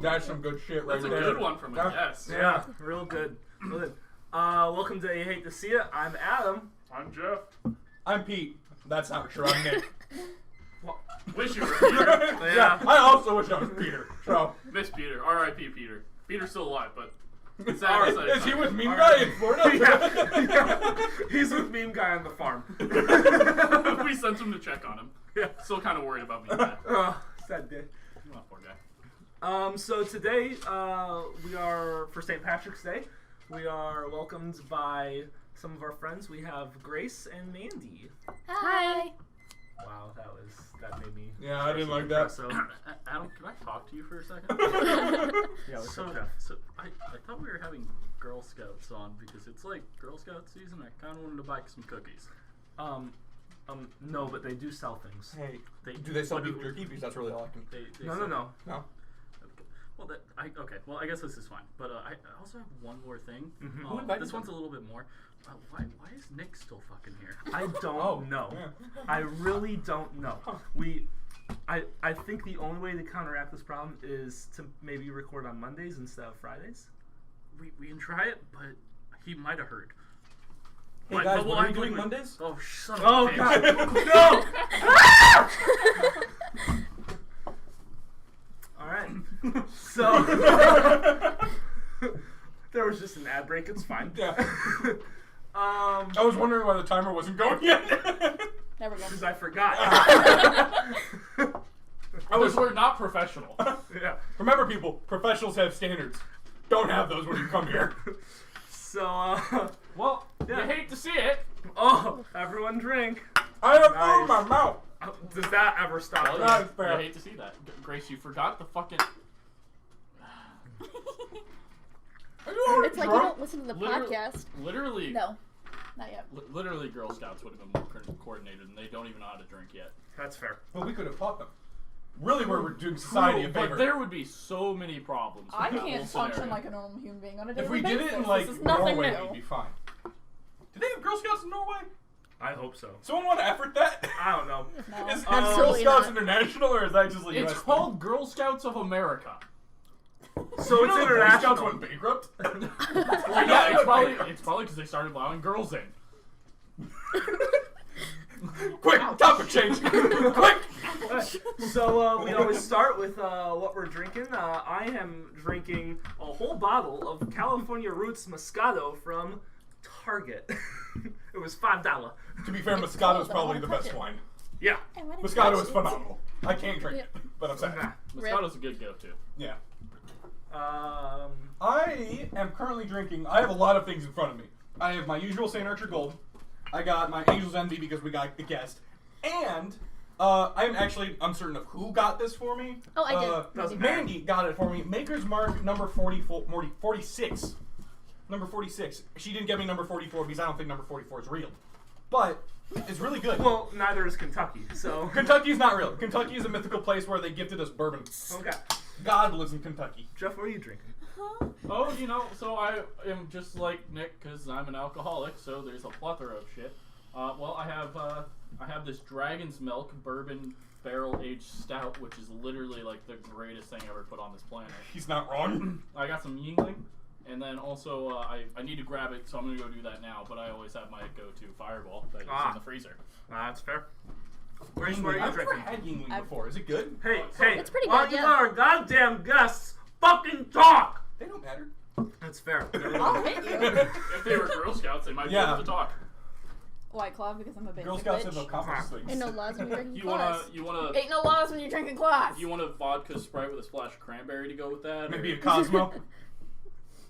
That's some good shit right That's a there. good one from a guest. Yeah, real good. Real good. Welcome to You Hate to See It. I'm Adam. I'm Jeff. I'm Pete. That's not true. I'm Nick. Wish you were Peter. Yeah, I also wish I was Peter. So Miss Peter. R.I.P. Peter. Peter's still alive, but... is he with Meme Guy in Florida? Yeah. He's with Meme Guy on the farm. We sent him to check on him. Yeah. Still kind of worried about me. Sad day. Oh, poor guy. So today, we are, for St. Patrick's Day, we are welcomed by some of our friends. We have Grace and Mandy. Hi. Wow, that made me... Yeah, I didn't like that. So, Adam, can I talk to you for a second? yeah, what's up, So Jeff? I thought we were having Girl Scouts on because it's like Girl Scout season. I kind of wanted to buy some cookies. No, but they do sell things. Hey, do they sell beef jerky? Because that's really all I can. They No. No. Well, okay. Well, I guess this is fine. But I also have one more thing. Mhm. Who invited This them? one's a little bit more. Why is Nick still fucking here? I don't know. Yeah. I really don't know. I think the only way to counteract this problem is to maybe record on Mondays instead of Fridays. We can try it, but he might have heard. Hey guys, what are we doing Mondays? Oh, son of Oh a bitch. God! No! All right. So there was just an ad break. It's fine. Yeah. I I was wondering why the timer wasn't going yet. There we go. because I forgot. We're not professional. Yeah. Remember, people, professionals have standards. Don't have those when you come here. So Well, Yeah. you hate to see it. oh, everyone drink. I have food Nice. in my mouth. Does that ever stop? Well, you? That's fair. You hate to see that. Grace, you forgot the fucking... Are you already It's like you drunk? don't listen to the Literally- podcast. Literally, No, not yet. literally Girl Scouts would have been more coordinated, and they don't even know how to drink yet. That's fair. Well, we could have taught them. Really, we're doing society a True, favor. but there would be so many problems. with I that can't whole function scenario. like a normal human being on a daily If we basis. did it in like this is nothing Norway, new. we'd be fine. Do they have Girl Scouts in Norway? I hope so. Someone want to effort that? I don't know. No, Is Girl absolutely Scouts not. International, or is that just like It's US? called Girl Scouts of America. So You it's know the Boy international. Scouts went bankrupt. Yeah, it's probably because they started allowing girls in. Quick, topic change. Quick. So we always start with what we're drinking. I am drinking a whole bottle of California Roots Moscato from Target. It was $5. To be fair, It's Moscato cold, is I probably don't the wanna best touch it. wine. Yeah. I wanna Moscato touch is it. phenomenal. I can't drink it, Yeah. but I'm sad. Nah. Moscato's a good go-to. Yeah. Um, I am currently drinking. I have a lot of things in front of me. I have my usual St. Archer Gold. I got my Angel's Envy because we got a guest. And I'm actually uncertain of who got this for me. Oh, I did. Doesn't matter. Mandy got it for me. Maker's Mark number 46. Number 46. She didn't get me number 44 because I don't think number 44 is real. But it's really good. well, neither is Kentucky. So Kentucky's not real. Kentucky is a mythical place where they gifted us bourbon. okay. God lives in Kentucky. Jeff, what are you drinking? Huh? Oh, so I am just like Nick because I'm an alcoholic. So there's a plethora of shit. Well, I have this Dragon's Milk bourbon barrel aged stout, which is literally like the greatest thing ever put on this planet. He's not wrong. I got some Yingling, and then also I need to grab it, so I'm gonna go do that now. But I always have my go-to Fireball that is in the freezer. That's fair. Grace, what are you I've never drinking? had Yingling I've- before. Is it good? Hey, It's hey, pretty why good, don't you yeah. let our goddamn guests fucking talk? They don't matter. That's fair. I'll hit you. If they were Girl Scouts, they might be Yeah. able to talk. White Claw because I'm a basic Girl Scouts bitch. have no confidence things. Ain't no laws when you're drinking You wanna claws. Ain't no laws when you're drinking claws. you want a vodka Sprite with a splash of cranberry to go with that? Maybe a or- Cosmo.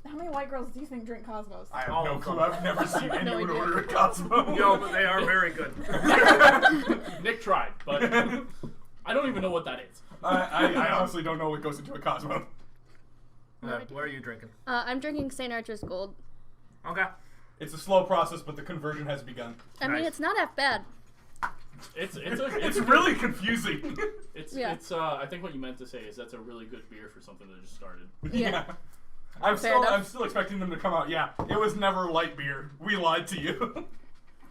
How many white girls do you think drink Cosmos? I have All no of clue. them. I've never seen anyone idea. order a Cosmo. No, but they are very good. Nick tried, but I don't even know what that is. I honestly don't know what goes into a Cosmo. What are you drinking? I'm drinking St. Archer's Gold. Okay. It's a slow process, but the conversion has begun. I mean, Nice. it's not half bad. It's really confusing. Yeah. I think what you meant to say is that's a really good beer for something that just started. Yeah. I'm Fair enough. still expecting them to come out. Yeah, it was never light beer. We lied to you.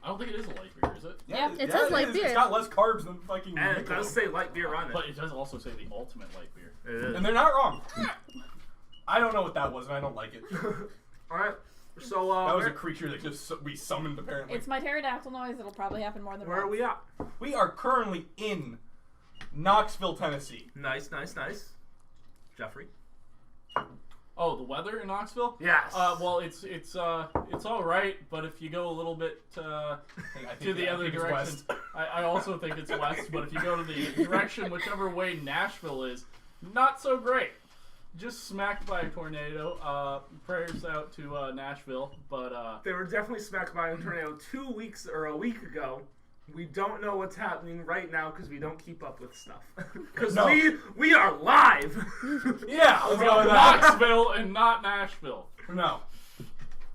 I don't think it is a light beer, is it? Yeah, it says light is. beer. It's got less carbs than fucking. And it does say light beer on it. But it does also say the ultimate light beer. It is. And they're not wrong. I don't know what that was, and I don't like it. Alright, so That was a creature that just we summoned, apparently. It's my pterodactyl noise. It'll probably happen more than where are once. we at? We are currently in Knoxville, Tennessee. Nice. Jeffrey? Oh, the weather in Knoxville? Yes. Well, it's all right, but if you go a little bit I to think- the I other think it's direction, west. I also think it's west. But if you go to the direction, whichever way Nashville is, not so great. Just smacked by a tornado. Prayers out to Nashville, but They were definitely smacked by a tornado 2 weeks or a week ago. We don't know what's happening right now because we don't keep up with stuff. Because No. we are live. Yeah, let's go with that. Knoxville and not Nashville. No.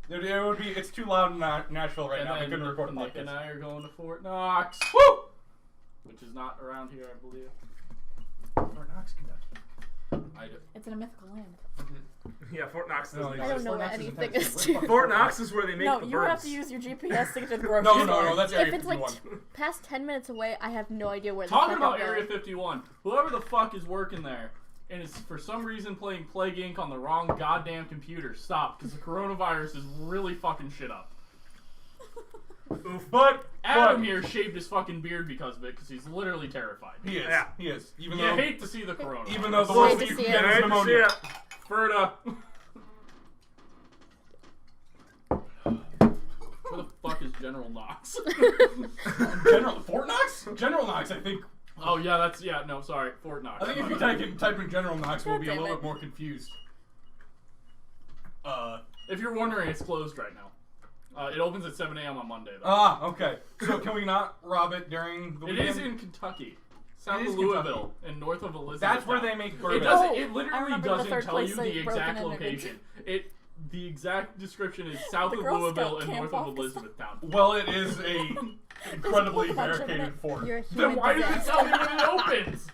It would be. It's too loud in Nashville right now. We couldn't record a Nick and podcast. I are going to Fort Knox, Woo! which is not around here, I believe. Fort Knox, Kentucky. I do. It's in a mythical land. Yeah, Fort Knox doesn't No, exist. I don't know Fort what Knox is in anything Tennessee. is, Where the fuck Fort Knox is where they make No, the you birds. have to use your GPS to get to the grocery No, store. that's Area If it's like 51. past 10 minutes away, I have no idea where the Talking fuck about I'm Area going. 51, whoever the fuck is working there and is for some reason playing Plague Inc. on the wrong goddamn computer, stop, because the coronavirus is really fucking shit up. Oof. But Adam here shaved his fucking beard because of it, because he's literally terrified. he is. Yeah. He is. Even You though hate to see the coronavirus. even though the Hate worst to that you see can it. get is Hate to see pneumonia. it. Ferda. Where the fuck is General Knox? Fort Knox? General Knox, I think. Oh yeah, no, sorry, Fort Knox. I think if you type in General Knox, we'll be a damn little it. bit more confused. If you're wondering, it's closed right now. It opens at 7 a.m. on Monday, though. Okay. So can we not rob it during the It weekend? is in Kentucky. South It of is Louisville and north of Elizabeth. That's where they make It bourbon. doesn't. Oh, It I literally remember the doesn't third tell place you they the broke exact in and location. The exact description is south The of Girl Louisville Scout and camp north of officer. Elizabethtown. Well, it is a incredibly There's a bunch of barricaded it. fort. You're a Then human why does it disaster. tell me when it opens?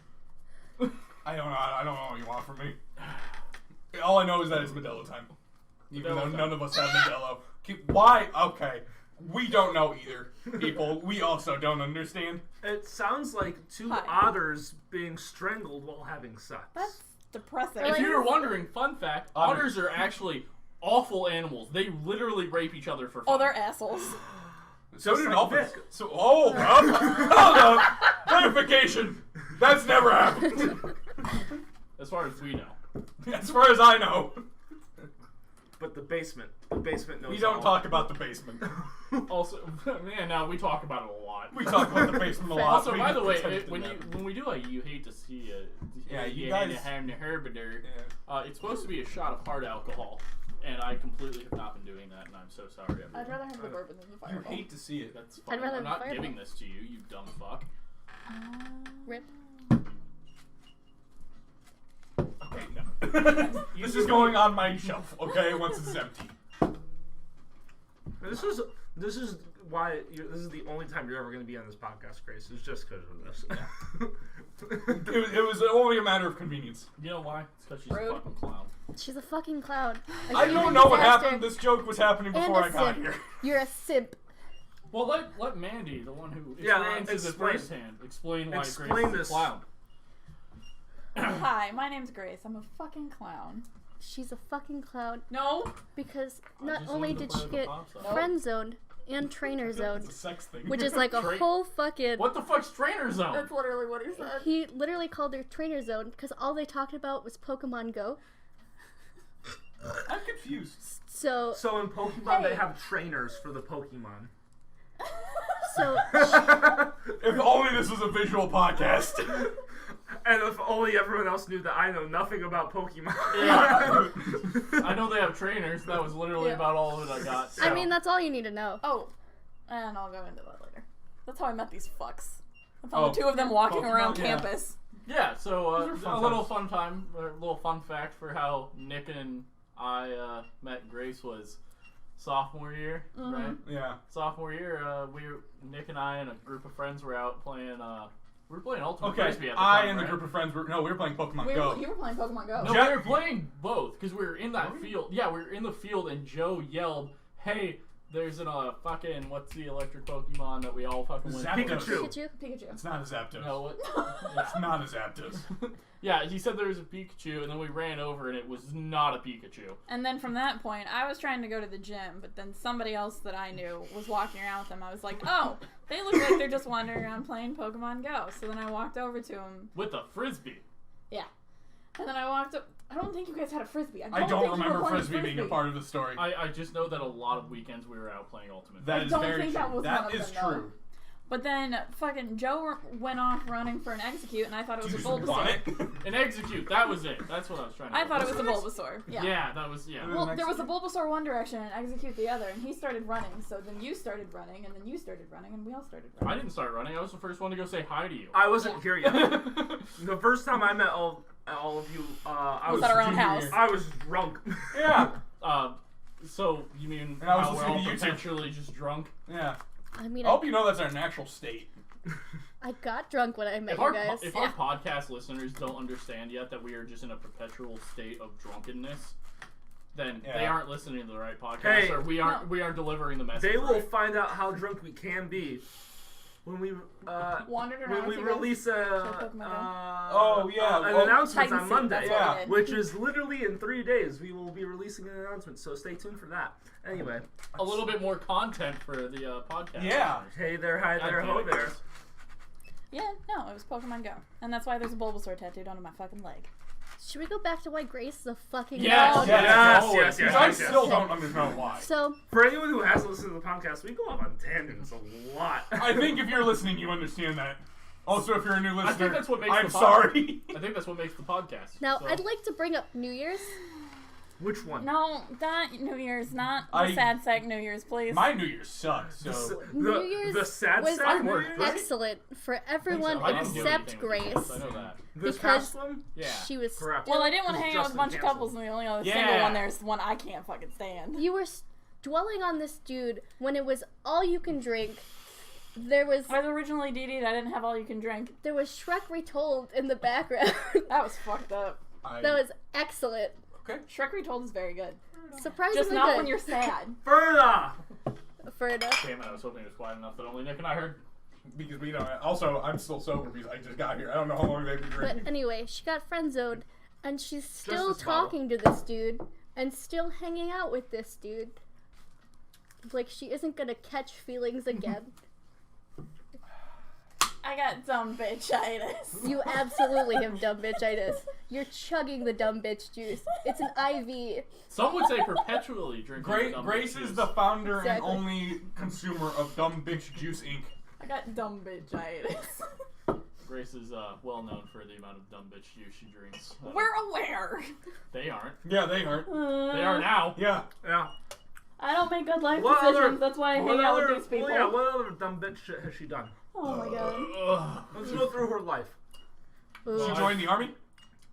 I don't know. I don't know what you want from me. All I know is that it's Modelo time. Even Modelo though time. none of us have Modelo. Why? Okay. We don't know either, people. We also don't understand. It sounds like two Hi. otters being strangled while having sex. That's depressing. If you were wondering, fun fact: Otters. otters are actually awful animals. They literally rape each other for fun. Oh, they're assholes. So Just did like dolphins. Vic. So, hold up. Clarification. That's never happened. as far as we know. As far as I know. But the basement knows. We don't all. talk about the basement. Also, man, no, we talk about it a lot. We talk about the basement a lot. Also, We by the way, pretend to when never. we do a you hate to see it, Yeah, you guys- it's supposed to be a shot of hard alcohol, and I completely have not been doing that, and I'm so sorry. I'd Everyone. rather have the bourbon than the You fireball. hate to see it. That's I'd fine. rather I'm not Fireball. giving this to you, you dumb fuck. Rip. Okay, no. This is going on my shelf, okay, once it's empty. This is why this is the only time you're ever going to be on this podcast, Grace. It's just because of this. It was only a matter of convenience. You know why? It's because she's Rude. a fucking clown. She's a fucking clown. A I human don't know what disaster, happened. This joke was happening and before a I got simp. here. You're a simp. Well, let Mandy, the one who Yeah, experiences it explain- firsthand, explain why explain Grace is this. a clown. Hi, my name's Grace. I'm a fucking clown. She's a fucking clown No. because I not just only wanted to did play she the get pop song. friend zoned and trainer zoned, It's a sex thing. which is like a Tra- whole fucking. What the fuck's trainer zone? That's literally what he said. He literally called her trainer zone because all they talked about was Pokemon Go. I'm confused. So, So in Pokemon, Hey. they have trainers for the Pokemon. so If only this was a visual podcast. And if only everyone else knew that I know nothing about Pokemon. Yeah. I know they have trainers. That was literally Yeah. about all of it I got. I mean that's all you need to know. Oh, and I'll go into that later. That's how I met these fucks. I found Oh, the two of them walking Pokemon, around yeah. campus. Yeah, so Those are fun a little times. fun time, or a little fun fact for how Nick and I met Grace was sophomore year, right? Yeah. Sophomore year, Nick and I and a group of friends were out playing. We were playing Ultimate Okay, Frisbee at the I time, and the right? group of friends were we were playing Pokemon You Go. were playing Pokemon Go. No, Jeff- we were playing both because we were in that field. Yeah, we were in the field, and Joe yelled, "Hey, There's an fucking what's the electric Pokemon that we all fucking went Zapdos. through? Pikachu. It's not a Zapdos. No, what? It's not a Zapdos. Yeah, he said there was a Pikachu, and then we ran over, and it was not a Pikachu. And then from that point, I was trying to go to the gym, but then somebody else that I knew was walking around with them. I was like, oh, they look like they're just wandering around playing Pokemon Go. So then I walked over to them. With a Frisbee. Yeah. And then I walked up. I don't think you guys had a Frisbee. I think don't you were remember playing Frisbee being a part of the story. I just know that a lot of weekends we were out playing Ultimate. That I is don't very think true. that was That one of is them, though. true. But then fucking Joe went off running for an Execute, and I thought it was You a just want Bulbasaur. it? An Execute, that was it. That's what I was trying to I do. thought it was a Bulbasaur. Yeah. That was, yeah. Well, there was a Bulbasaur one direction and Execute the other, and he started running. So then you started running, and then you started running, and we all started running. I didn't start running. I was the first one to go say hi to you. I wasn't here yet. The first time I met all of you, I Was was at our own junior house. year. I was drunk. Yeah. So you mean And I was how we're listening all to YouTube. potentially just drunk? Yeah. I mean, I hope you know that's our natural state. I got drunk when I met If you our guys. if our podcast listeners don't understand yet that we are just in a perpetual state of drunkenness, then they Yeah. aren't listening to the right podcast, Hey. or we aren't delivering the message. They will right. find out how drunk we can be when we Wandered around when we with you guys. release Pokemon Oh, yeah, an well, announcement Titan on Seed, Monday, that's what Yeah. we did. which is literally in 3 days. We will be releasing an announcement, so stay tuned for that. Anyway, A little bit more content for the podcast. Yeah. listeners. hey there, hi there, God ho damn it, there. guys. Yeah, no, it was Pokemon Go. And that's why there's a Bulbasaur tattooed onto my fucking leg. Should we go back to why Grace is a fucking Yes, dog? Yes, always. yes, yes, I yes, yes. still don't understand why. So, For anyone who hasn't listened to the podcast, we go off on tangents a lot. I think if you're listening, you understand that. Also, if you're a new listener, I think that's what makes I'm the sorry. I think that's what makes the podcast. now So- I'd like to bring up New Year's. Which one? No, not New Year's, not the I- sad sack New Year's, please. My New Year's sucks, The, so... New Year's the sad was sack New Year's? excellent for everyone I didn't do except anything with the Grace. kids, I know that. This because- past one? Yeah. She was Correct. Well, I didn't want to Because hang out with a Justin bunch of canceled. couples, and the only other Yeah. single one there is one I can't fucking stand. You were dwelling on this dude when it was all you can drink. There was I was originally DD'd, I didn't have all you can drink. Shrek Retold in the background. That was fucked up. I... That was excellent. Okay. Shrek Retold is very good. Surprisingly Just not good. when you're sad. Ferda! For enough. Damn it, I was hoping it was quiet enough that only Nick and I heard. Because we don't... Also, I'm still sober because I just got here. I don't know how long they've been But drinking. anyway, she got friend zoned, and she's still this bottle. talking to this dude and still hanging out with this dude. Like she isn't gonna catch feelings again. I got dumb bitchitis. You absolutely have dumb bitchitis. You're chugging the dumb bitch juice. It's an IV. Some would say perpetually drinking. dumb Grace bitch is juice. the founder Exactly. and only consumer of Dumb Bitch Juice Inc. I got dumb bitchitis. Grace is well known for the amount of dumb bitch juice she drinks. We're aware. They aren't. Yeah, they aren't. They are now. Yeah. Yeah. I don't make good life What decisions. other- That's why I What hang out other, with these people. well, yeah, what other dumb bitch shit has she done? Oh my god. Ugh. Let's go through her life. Ooh. She joined the army.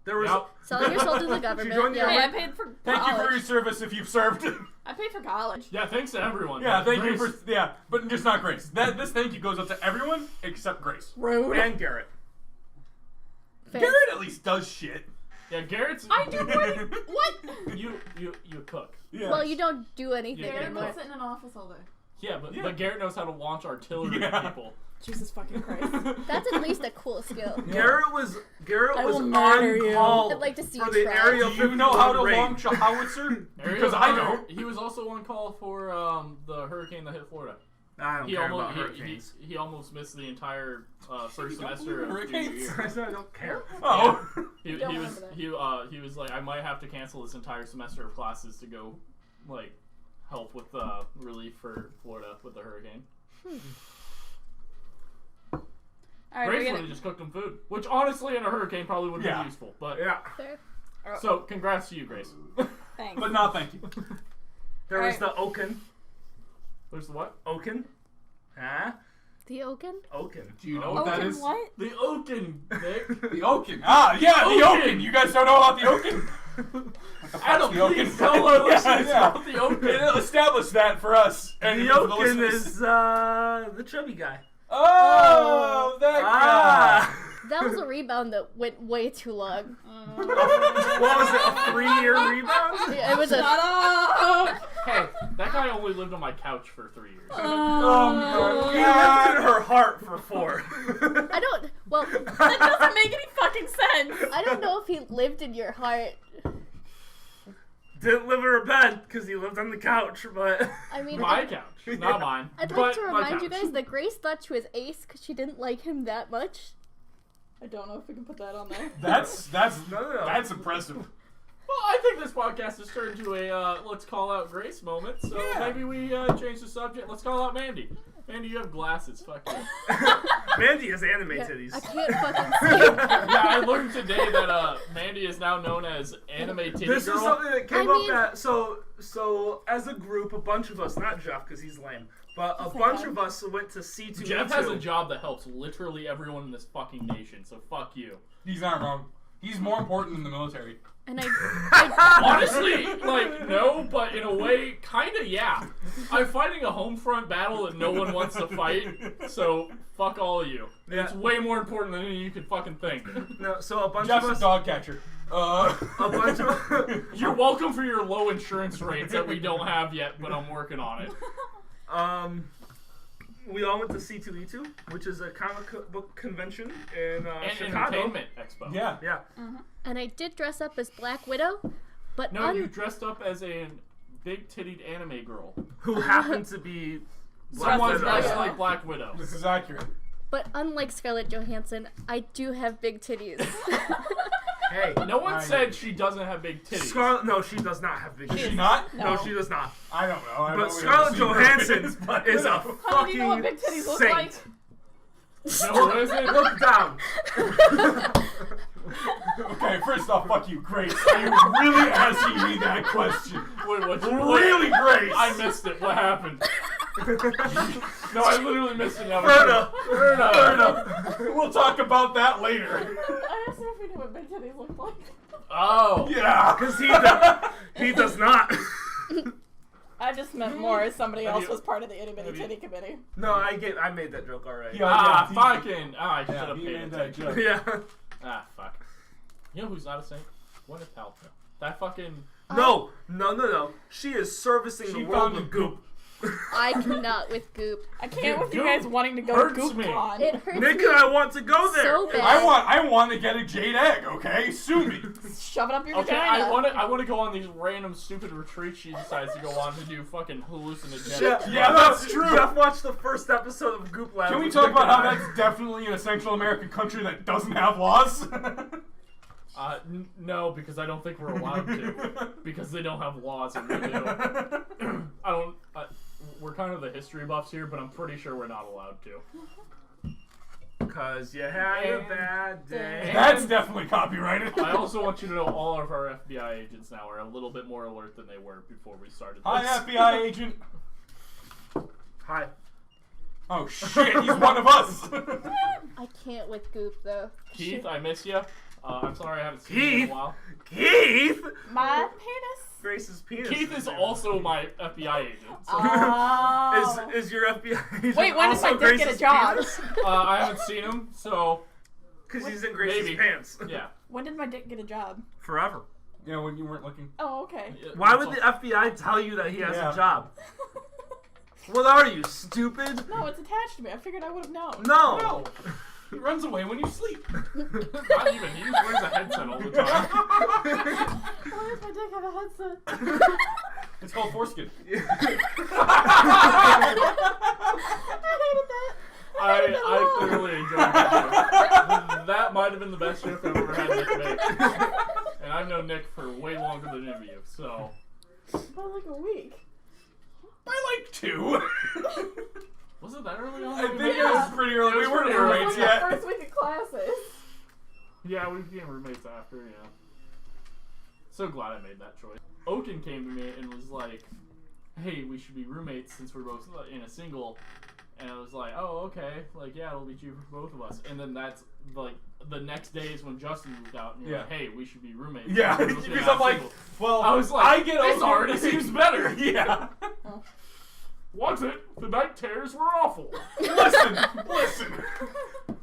There was Yep. Selling your soul to the government. joined the yeah. Hey, I army. paid for Thank you for your college. service if you've served. I paid for college. Yeah, thanks to everyone. Yeah, thank you Grace- for... Yeah, but just not Grace. This thank you goes up to everyone except Grace. Rude. and Garrett. Fair. Garrett at least does shit. Yeah, Garrett's. I do what? You cook. Yeah. Well, you don't do anything Yeah, Garrett anymore. would sit in an office all day. Yeah, but Yeah. but Garrett knows how to launch artillery Yeah. at people. Jesus fucking Christ. That's at least a cool skill. Garrett was I will on murder you. call I'd like to see for you the try. Area Do you know how to 51 raid. launch a howitzer? Ariel Because I Carter, don't. He was also on call for the hurricane that hit Florida. I don't He care about almost hurricanes. he almost missed the entire first You don't semester of believe junior hurricanes? year. I said I don't care. Oh. He Don't was remember he was like, I might have to cancel this entire semester of classes to go like help with relief for Florida with the hurricane. Alright, Grace we're would gonna... have just cooked him food, which honestly in a hurricane probably would have Yeah. been useful. But Yeah. Fair. so congrats to you, Grace. Thanks. But no, thank you. There was Alright. the Oaken. There's the what? Oaken? Huh? The Oaken? Oaken. Do you know what that Oaken is? what? The Oaken, Nick. The Oaken. Ah, yeah, the Oaken. Oaken. You guys don't know about the Oaken? Adam, The Oaken. please tell our listeners Yeah. about the Oaken. Establish that for us. And The for the Oaken listeners. is the chubby guy. Oh, that Ah! That was a rebound that went way too long. What was it, a 3-year rebound? Yeah, it was a. Hey, That guy only lived on my couch for 3 years. He lived in her heart for 4. I don't. Well, That doesn't make any fucking sense. I don't know if he lived in your heart. Didn't live in her bed because he lived on the couch, but I mean, My couch, not mine. I'd but like to my remind you couch. guys that Grace thought she was Ace because she didn't like him that much. I don't know if we can put that on there. That's No. that's impressive. Well, I think this podcast has turned into a let's call out Grace moment. So Yeah. maybe we change the subject. Let's call out Mandy. Mandy, you have glasses. Fuck you. Mandy has anime Yeah, titties. I can't fucking see. Yeah, I learned today that Mandy is now known as Anime Titty This Girl. is something that came I up mean- at so as a group, a bunch of us, not Jeff because he's lame, but a That's bunch okay. of us went to C2E2. Jeff has a job that helps literally everyone in this fucking nation, so fuck you. He's not wrong. He's more important than the military. And I Honestly, like, no, but in a way, kinda yeah. I'm fighting a home front battle that no one wants to fight, so fuck all of you. Yeah. It's way more important than you could fucking think. No, so a bunch Jeff's of a us. dog catcher. A bunch of. You're welcome for your low insurance rates that we don't have yet, but I'm working on it. We all went to C2E2, which is a comic book convention in And Chicago. Entertainment Expo. Yeah. Yeah. and I did dress up as Black Widow, but No, you dressed up as a big-tittied anime girl. Who happened to be Black Someone Widow. dressed Widow. like Black Widow. This is accurate. but unlike Scarlett Johansson, I do have big titties. Hey. No one I- said she doesn't have big titties. Scarlett, no, she does not have big Does titties. she not? No, she does not. I don't know. I've But only Scarlett ever seen her Johansson face, but- is a Honey, do you know what fucking big titties look saint. like? No, is it? Look down. Okay, first off, fuck you, Grace. Are you really asking me that question? Wait, what? Really, Grace? I missed it. What happened? No, I literally missed it. Now. Ferna. We'll talk about that later. I asked him if he knew what big titties look like. Oh. Yeah. Because he does not. I just meant more as somebody Have else you- was part of the itty bitty have you- titty committee. No, I made that joke already. Yeah. Ah, he- fucking. Ah, I should Yeah, have he paid made that attention. joke. Yeah. Ah, fuck. You know who's not a saint? Gwyneth Paltrow. That fucking. No. She is servicing She the world found with a goop. I cannot with Goop. I can't with you Goop guys wanting to go hurts to me. GoopCon. It hurts Nick me and I want to go there. so bad. I want to get a jade egg. Okay, sue me. Shove it up your Okay, vagina. I want to go on these random stupid retreats she decides to go on to do fucking hallucinogenic. Yeah, that's true. Jeff watched the first episode of Goop Lab. Can we with talk Nick about how and I. that's definitely in a Central American country that doesn't have laws? No, because I don't think we're allowed to. Because they don't have laws and we do. I don't. We're kind of the history buffs here, but I'm pretty sure we're not allowed to. Because you had a bad day. That's definitely copyrighted. I also want you to know all of our FBI agents now are a little bit more alert than they were before we started. Hi, this. FBI agent. Hi. Oh shit, he's one of us. I can't with Goop though. Keith, I miss you. I'm sorry I haven't seen you in Keith? a while. Keith! My penis. Grace's penis. Keith is also my FBI agent. So, Oh. Is your FBI agent Wait, when did also my dick get a Grace's job? penis? I haven't seen him, so Because he's in Grace's Maybe. pants. yeah. When did my dick get a job? Forever. Yeah, when you weren't looking. Oh, okay. Why would the FBI tell you that he has Yeah. a job? What are you, stupid? No, it's attached to me. I figured I would have known. No. No. He runs away when you sleep. Not even. He just wears a headset all the time. Why does my dick have a headset? It's called foreskin. I hated that. I thoroughly enjoyed that joke. That might have been the best joke I've ever had Nick make. And I've known Nick for way longer than any of you, so. By like a week. By like 2. Was it that early on? I think it Yeah. was pretty early. It We was weren't pretty early. roommates It was yet. the first week of classes. Yeah, we became roommates after, yeah. So glad I made that choice. Oaken came to me and was like, hey, we should be roommates since we're both in a single. And I was like, oh, okay. Like, yeah, it'll be cheaper for both of us. And then that's, like, the next day is when Justin moved out. And you're Yeah. like, hey, we should be roommates. Yeah, We're both because not I'm like, single. well, I was like, I get this over already it. seems better. Yeah. Was it? The night tears were awful. Listen.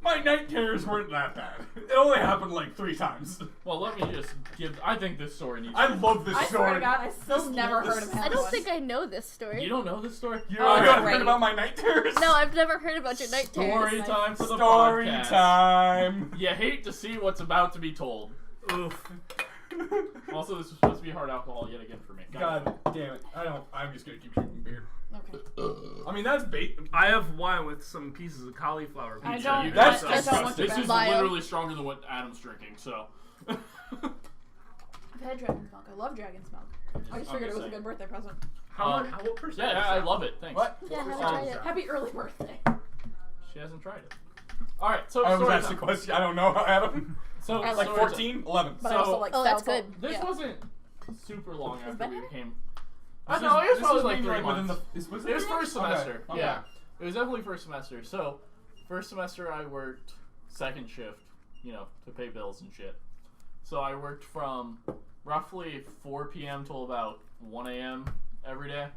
My night terrors weren't that bad. It only happened like 3 times. Well, let me just give. I think this story needs. I love this I story. swear to God, I still never heard of him. I don't think I know this story. You don't know this story? You Oh, haven't great. heard about my night terrors? No, I've never heard about your night terrors. Story time for the Story podcast. time. You hate to see what's about to be told. Oof. Also, this was supposed to be hard alcohol yet again for me. God damn it. I'm just gonna keep drinking beer. Okay. I mean, that's bait. I have wine with some pieces of cauliflower I pizza. don't. you That's I don't want to This is Vile. literally stronger than what Adam's drinking, so. I've had dragon's milk. I love dragon's milk. I just figured it was a good birthday present. What percent? Yeah, I love it. Thanks. What? Yeah, I haven't Um, tried it. Happy early birthday. She hasn't tried it. All right, so I was story asked the time. question. I don't know, Adam. So I Like story time. 14, 11. But I So- also like Oh, that's stout, good. This yeah. wasn't super long after we better? became. I know, it was probably like 3 months. Was It was first semester. Okay. Yeah, it was definitely first semester. So, first semester I worked second shift, to pay bills and shit. So I worked from roughly 4 p.m. till about 1 a.m. every day.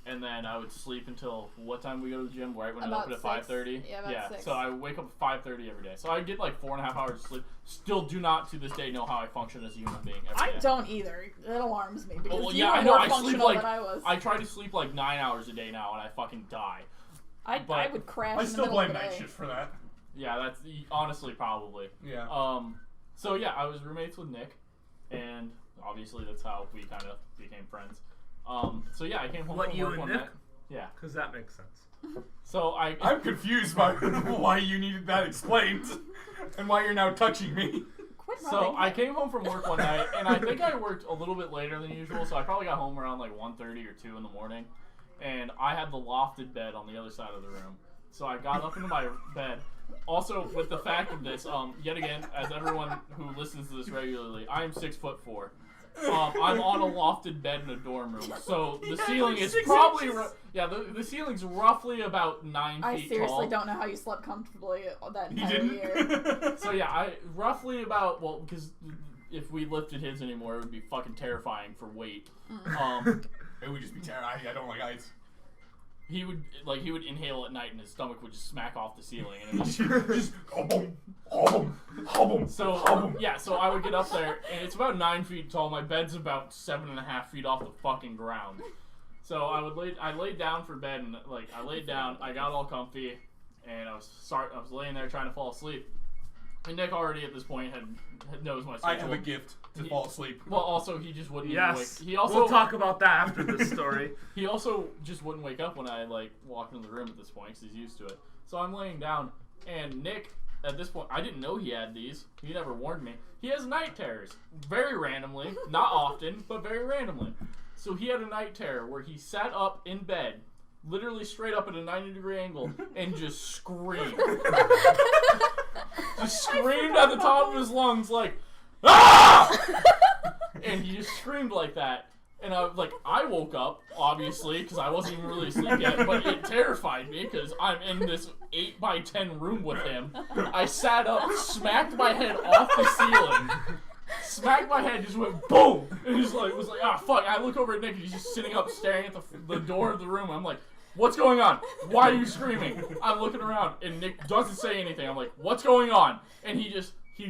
And then I would sleep until what time we go to the gym? Right when it About opened at 6. 5:30. Yeah, about 6. So I wake up at 5:30 every day. So I get like 4.5 hours of sleep. Still do not to this day know how I function as a human being every day. I don't either. It alarms me because well, you yeah, were I know. more I sleep functional like than I was. I try to sleep like 9 hours a day now, and I fucking die. I but would crash. I in the still middle blame of the night day. shift for that. Yeah, that's honestly probably. Yeah. So yeah, I was roommates with Nick, and obviously that's how we kind of became friends. So yeah, I came home What, from you work and one Nick? night. Yeah. Because that makes sense. So I'm confused by why you needed that explained and why you're now touching me. Quit So running. I came home from work one night, and I think I worked a little bit later than usual, so I probably got home around like 1:30 or 2 in the morning, and I had the lofted bed on the other side of the room. So I got up into my bed. Also, with the fact of this, yet again, as everyone who listens to this regularly, I am 6'4". I'm on a lofted bed in a dorm room, so the ceiling is probably the ceiling's roughly about 9 feet I seriously tall. don't know how you slept comfortably that He entire year. didn't. So yeah, I roughly about because if we lifted his anymore, it would be fucking terrifying for weight. It would just be terrible. I don't like heights. He would inhale at night and his stomach would just smack off the ceiling and it Just boom, boom, boom. so yeah, so I would get up there and it's about 9 feet tall. My bed's about 7.5 feet off the fucking ground. So I laid down for bed and I laid down, I got all comfy, and I was laying there trying to fall asleep. And Nick already at this point knows my schedule. I have a gift to fall asleep. Well, also he just wouldn't Yes. even wake. He also We'll talk about that after this story. He also just wouldn't wake up when I walked into the room at this point because he's used to it. So I'm laying down, and Nick, at this point, I didn't know he had these. He never warned me. He has night terrors, very randomly, not often, but very randomly. So he had a night terror where he sat up in bed, literally straight up at a 90-degree angle, and just screamed. Just screamed at the top of his lungs like, "Ah!" And he just screamed like that. And I woke up, obviously, because I wasn't even really asleep yet, but it terrified me because I'm in this 8x10 room with him. I sat up, smacked my head off the ceiling, smacked my head, just went boom! And just was like, ah, fuck. I look over at Nick and he's just sitting up staring at the door of the room. I'm like, what's going on? Why are you screaming? I'm looking around and Nick doesn't say anything. I'm like, what's going on? And he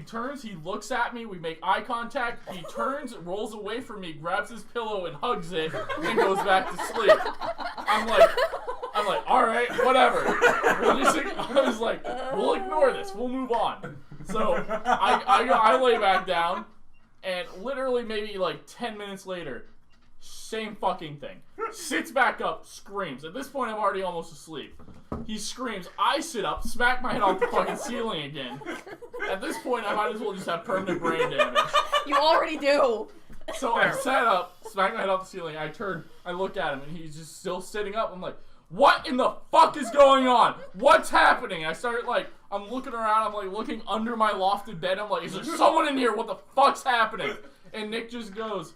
turns, he looks at me, we make eye contact, he turns, rolls away from me, grabs his pillow and hugs it, and goes back to sleep. I'm like, alright, whatever. I was like, we'll ignore this, we'll move on. So, I lay back down, and literally maybe 10 minutes later, same fucking thing. Sits back up, screams. At this point, I'm already almost asleep. He screams. I sit up, smack my head off the fucking ceiling again. At this point, I might as well just have permanent brain damage. You already do. So I sat up, smacked my head off the ceiling. I turned, I looked at him, and he's just still sitting up. I'm like, what in the fuck is going on? What's happening? I started I'm looking around. I'm looking under my lofted bed. I'm like, is there someone in here? What the fuck's happening? And Nick just goes,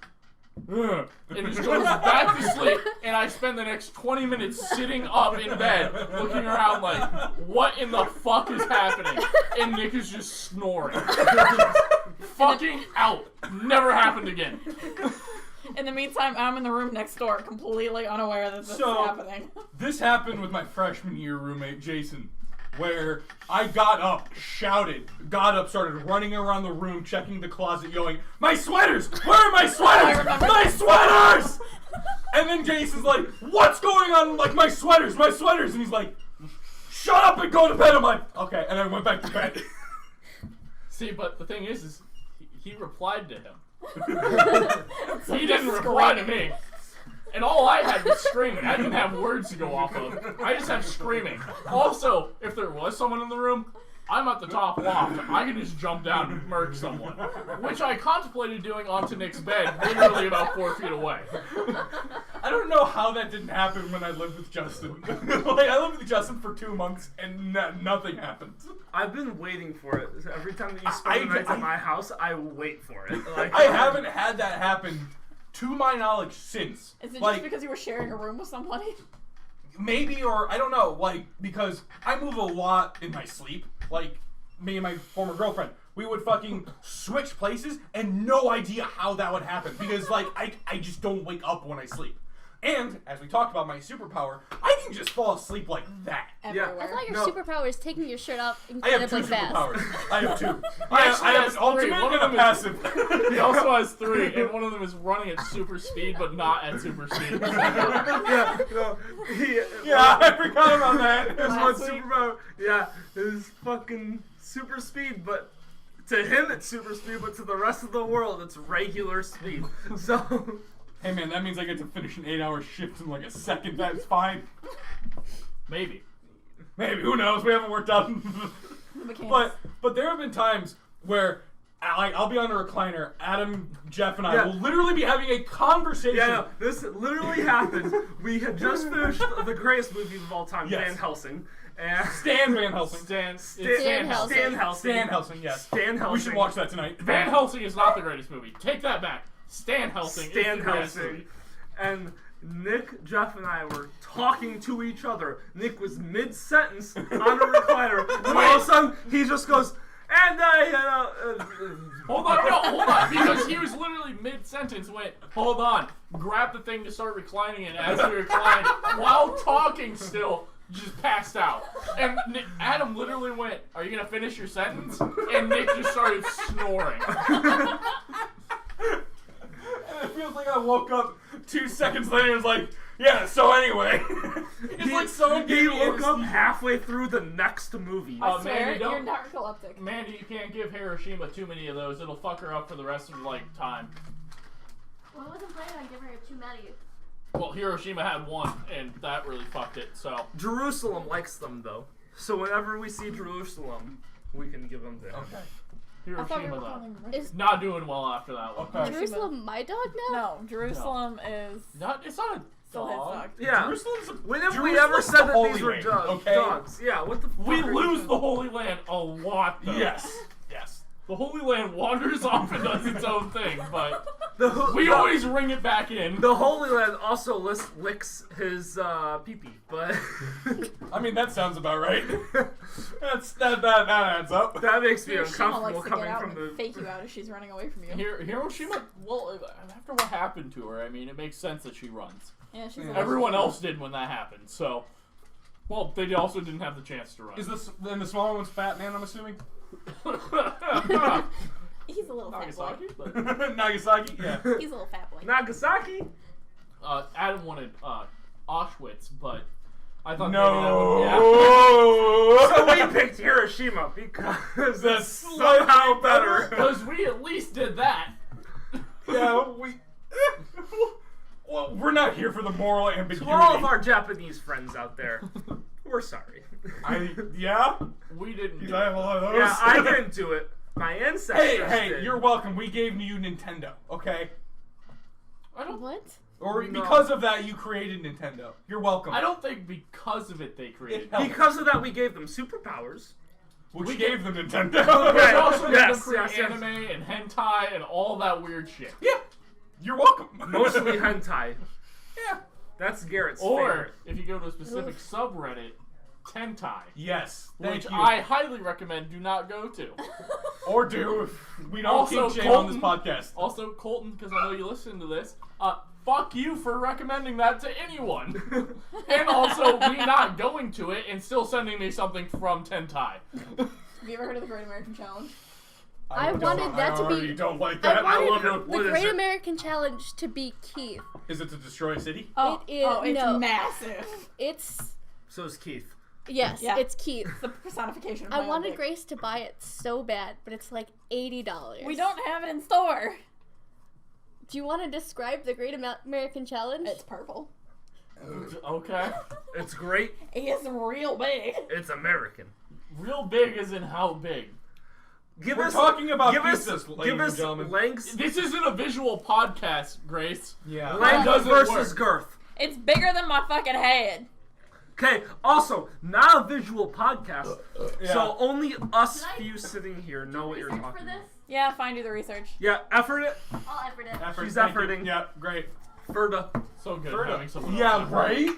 ugh, and just goes back to sleep, and I spend the next 20 minutes sitting up in bed looking around what in the fuck is happening? And Nick is just snoring. Fucking out. Never happened again. In the meantime, I'm in the room next door, completely unaware that this is happening. This happened with my freshman year roommate, Jason. where I got up, shouted, started running around the room, checking the closet, yelling, "My sweaters! Where are my sweaters? My sweaters!" And then Jason's like, "What's going on? Like, my sweaters! And he's like, "Shut up and go to bed." I'm like, "Okay," and I went back to bed. See, but the thing is he replied to him. He didn't reply to me. And all I had was screaming. I didn't have words to go off of. I just had screaming. Also, if there was someone in the room, I'm at the top loft. I can just jump down and murk someone. Which I contemplated doing onto Nick's bed, literally about 4 feet away. I don't know how that didn't happen when I lived with Justin. Like, I lived with Justin for 2 months and nothing happened. I've been waiting for it. Every time that you spend the night at my house, I wait for it. Like, I haven't had that happen, to my knowledge, since. Is it like, just because you were sharing a room with somebody? Maybe, or I don't know, like, because I move a lot in my sleep. Like, me and my former girlfriend, we would fucking switch places and no idea how that would happen. Because, like, I just don't wake up when I sleep. And, as we talked about my superpower, I can just fall asleep like that. Everywhere. I thought your superpower is taking your shirt off I have incredibly two fast. superpowers. I have two. Actually I have has an ultimate three. One and of a them passive. He also has 3, and one of them is running at super speed, but not at super speed. yeah, no, Yeah, I forgot about that. His one Last week. superpower, yeah, is fucking super speed, but to him it's super speed, but to the rest of the world it's regular speed. So, Hey man, that means I get to finish an 8-hour shift in like a second. That's fine. Maybe. Maybe, who knows? We haven't worked out. But there have been times where I'll be on a recliner. Adam, Jeff, and I will literally be having a conversation. yeah, no, this literally happened. We had just finished the greatest movie of all time, Yes. Van Helsing. And Stan Van Helsing. Stan Helsing. Stan Helsing. Stan Helsing, yes. Stan Helsing. We should watch that tonight. Van Helsing is not the greatest movie. Take that back. Stan Helsing is the greatest movie. And Nick, Jeff, and I were talking to each other. Nick was mid-sentence on a recliner, and all of a sudden he just goes, and Hold on, because he was literally mid-sentence, went, hold on, grabbed the thing to start reclining, and as he reclined, while talking still, just passed out. And Adam literally went, "Are you gonna finish your sentence?" And Nick just started snoring. It feels like I woke up 2 seconds later and was like, yeah, so anyway. It's like someone he gave me woke up anesthesia. halfway through the next movie. I swear, Mandy, you're don't- narcoleptic. Mandy, you can't give Hiroshima too many of those. It'll fuck her up for the rest of, like, time. Well, I wasn't planning on giving her too many. Well, Hiroshima had 1, and that really fucked it, so. Jerusalem likes them though, so whenever we see Jerusalem, we can give them to him. Okay. I thought we Hiroshima, were though. calling Is Not doing well after that one. Okay. Jerusalem my dog now? No, Jerusalem is It's not a still his dog. dog. Yeah. Jerusalem's When have we Jerusalem's ever the said that Holy these were Land, dogs? okay? Dogs. Yeah. What the? Fuck We are lose you the Holy Land a lot, though. Yes. Yes. The Holy Land wanders off and does its own thing, but we the- always ring it back in. The Holy Land also licks his pee-pee, but I mean, that sounds about right. That adds up. that makes me Hiroshima uncomfortable likes to get coming out from and the. fake you out as she's running away from you. Hiroshima, well, after what happened to her, I mean, it makes sense that she runs. Yeah, she's Yeah. Everyone else did when that happened, so. Well, they also didn't have the chance to run. Is this then the smaller one's fat man? I'm assuming. He's a little fat boy. Nagasaki? But, Nagasaki. Yeah. He's a little fat boy. Nagasaki? Adam wanted Auschwitz, but I thought No. maybe So we picked Hiroshima because That's somehow better. because we at least did that. Yeah, we. Well, we're not here for the moral ambiguity. To all of our Japanese friends out there, we're sorry. Yeah. We didn't. I have a lot of those. Yeah, I didn't do it. My ancestors Hey, did. you're welcome. We gave you Nintendo, okay? I don't. What? Or No. because of that, you created Nintendo. You're welcome. I don't think because of it they created. It- Because of that, we gave them superpowers. Which we gave them Nintendo. We Right. also made Yes, them create yes, yes. anime and hentai and all that weird shit. Yeah. You're welcome. Mostly hentai. Yeah. That's Garrett's Or favorite. if you go to a specific subreddit, Tentai, Yes. Thank which you. I highly recommend do not go to. Or do if we don't Also, keep shame on this Colton- podcast. Also, Colton, because I know you listen to this, fuck you for recommending that to anyone. And also me not going to it and still sending me something from Tentai. Have you ever heard of the Great American Challenge? I wanted that to be- I already don't like that. I love wanted it. the What is Great it? American Challenge to be Keith. Is it to destroy a city? Oh, It is- it's no. massive. It's So is Keith. yes, Yeah. it's Keith. It's the personification of I my own wanted dick. Grace to buy it so bad, but it's like $80. We don't have it in store. Do you want to describe the Great American Challenge? It's purple. Okay. It's great. It's real big. It's American. Real big as in how big? Give We're us, talking about give us, pizzas, ladies give and us gentlemen. lengths, This isn't a visual podcast, Grace. Yeah. length doesn't versus work. girth. It's bigger than my fucking head. Okay, also, not a visual podcast, Yeah. so only us Can I- few sitting here know what you're Research talking for about. this? Yeah, fine, do the research. Yeah, effort it. I'll effort it. Effort, She's thank you. efforting. Yeah, great. Ferda. So good Ferda. having someone Yeah, else. right?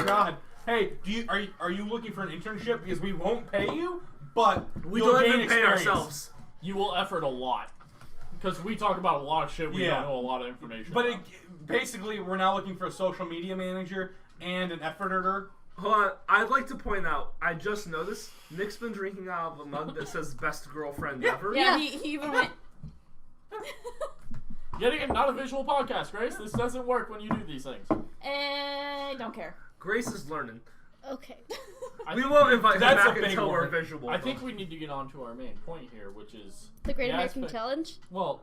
God. Hey, are you looking for an internship? Because we won't pay you, but We you'll don't gain even pay experience. ourselves. You will effort a lot. Because we talk about a lot of shit we Yeah. don't know a lot of information But about. basically, we're now looking for a social media manager and an efforter. Hold on, I'd like to point out, I just noticed Nick's been drinking out of a mug that says best girlfriend ever. Yeah, Yeah. he even went. Yet again, not a visual podcast, Grace. This doesn't work when you do these things. Don't care. Grace is learning. Okay. We won't invite him That's a back big until we're word. visual. I think we need to get on to our main point here, which is... The Great the American aspect- Challenge? Well,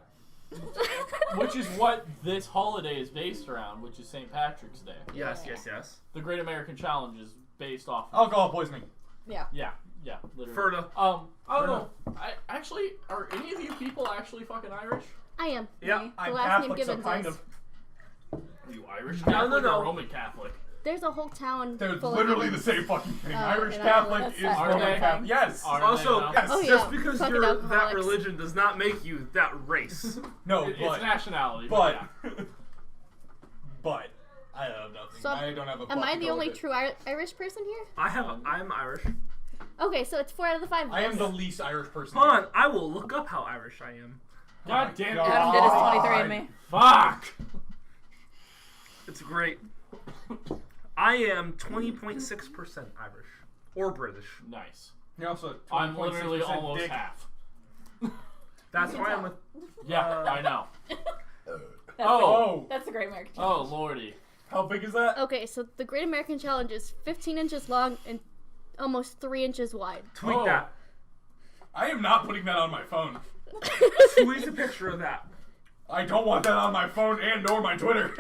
which is what this holiday is based around, which is St. Patrick's Day. Yes, Yeah. yes. The Great American Challenge is based off of... Alcohol poisoning. Yeah, literally. Ferda. I don't know. Actually, are any of you people actually fucking Irish? I am. Yeah. The I'm last name Catholic, so given kind is. of. Are you Irish No, Catholic no. or Roman Catholic? There's a whole town They're full literally of the same fucking thing. Oh, Irish and Catholic that's is that Roman Roman Catholic. Yes. Are Also, they now? Yes. Oh, just yeah. because Fucking you're that alcoholics. religion does not make you that race. No, It's but nationality. but yeah. but I have nothing. So, I don't have a. Am butt I to the go only with it. true Irish person here? I'm Irish. Okay, so it's 4 out of the 5. I am the least Irish person. Hold on, I will look up how Irish I am. God damn it. God. Adam did his 23andMe. Fuck! It's great. I am 20.6% Irish. Or British. Nice. You're also I'm literally 20.6% almost dick. half. That's why I'm with... Yeah, I know. That's Oh, That's the Great American Oh, Challenge. lordy. how big is that? Okay, so the Great American Challenge is 15 inches long and almost 3 inches wide. Tweet Oh. that. I am not putting that on my phone. Tweet a picture of that. I don't want that on my phone and or my Twitter.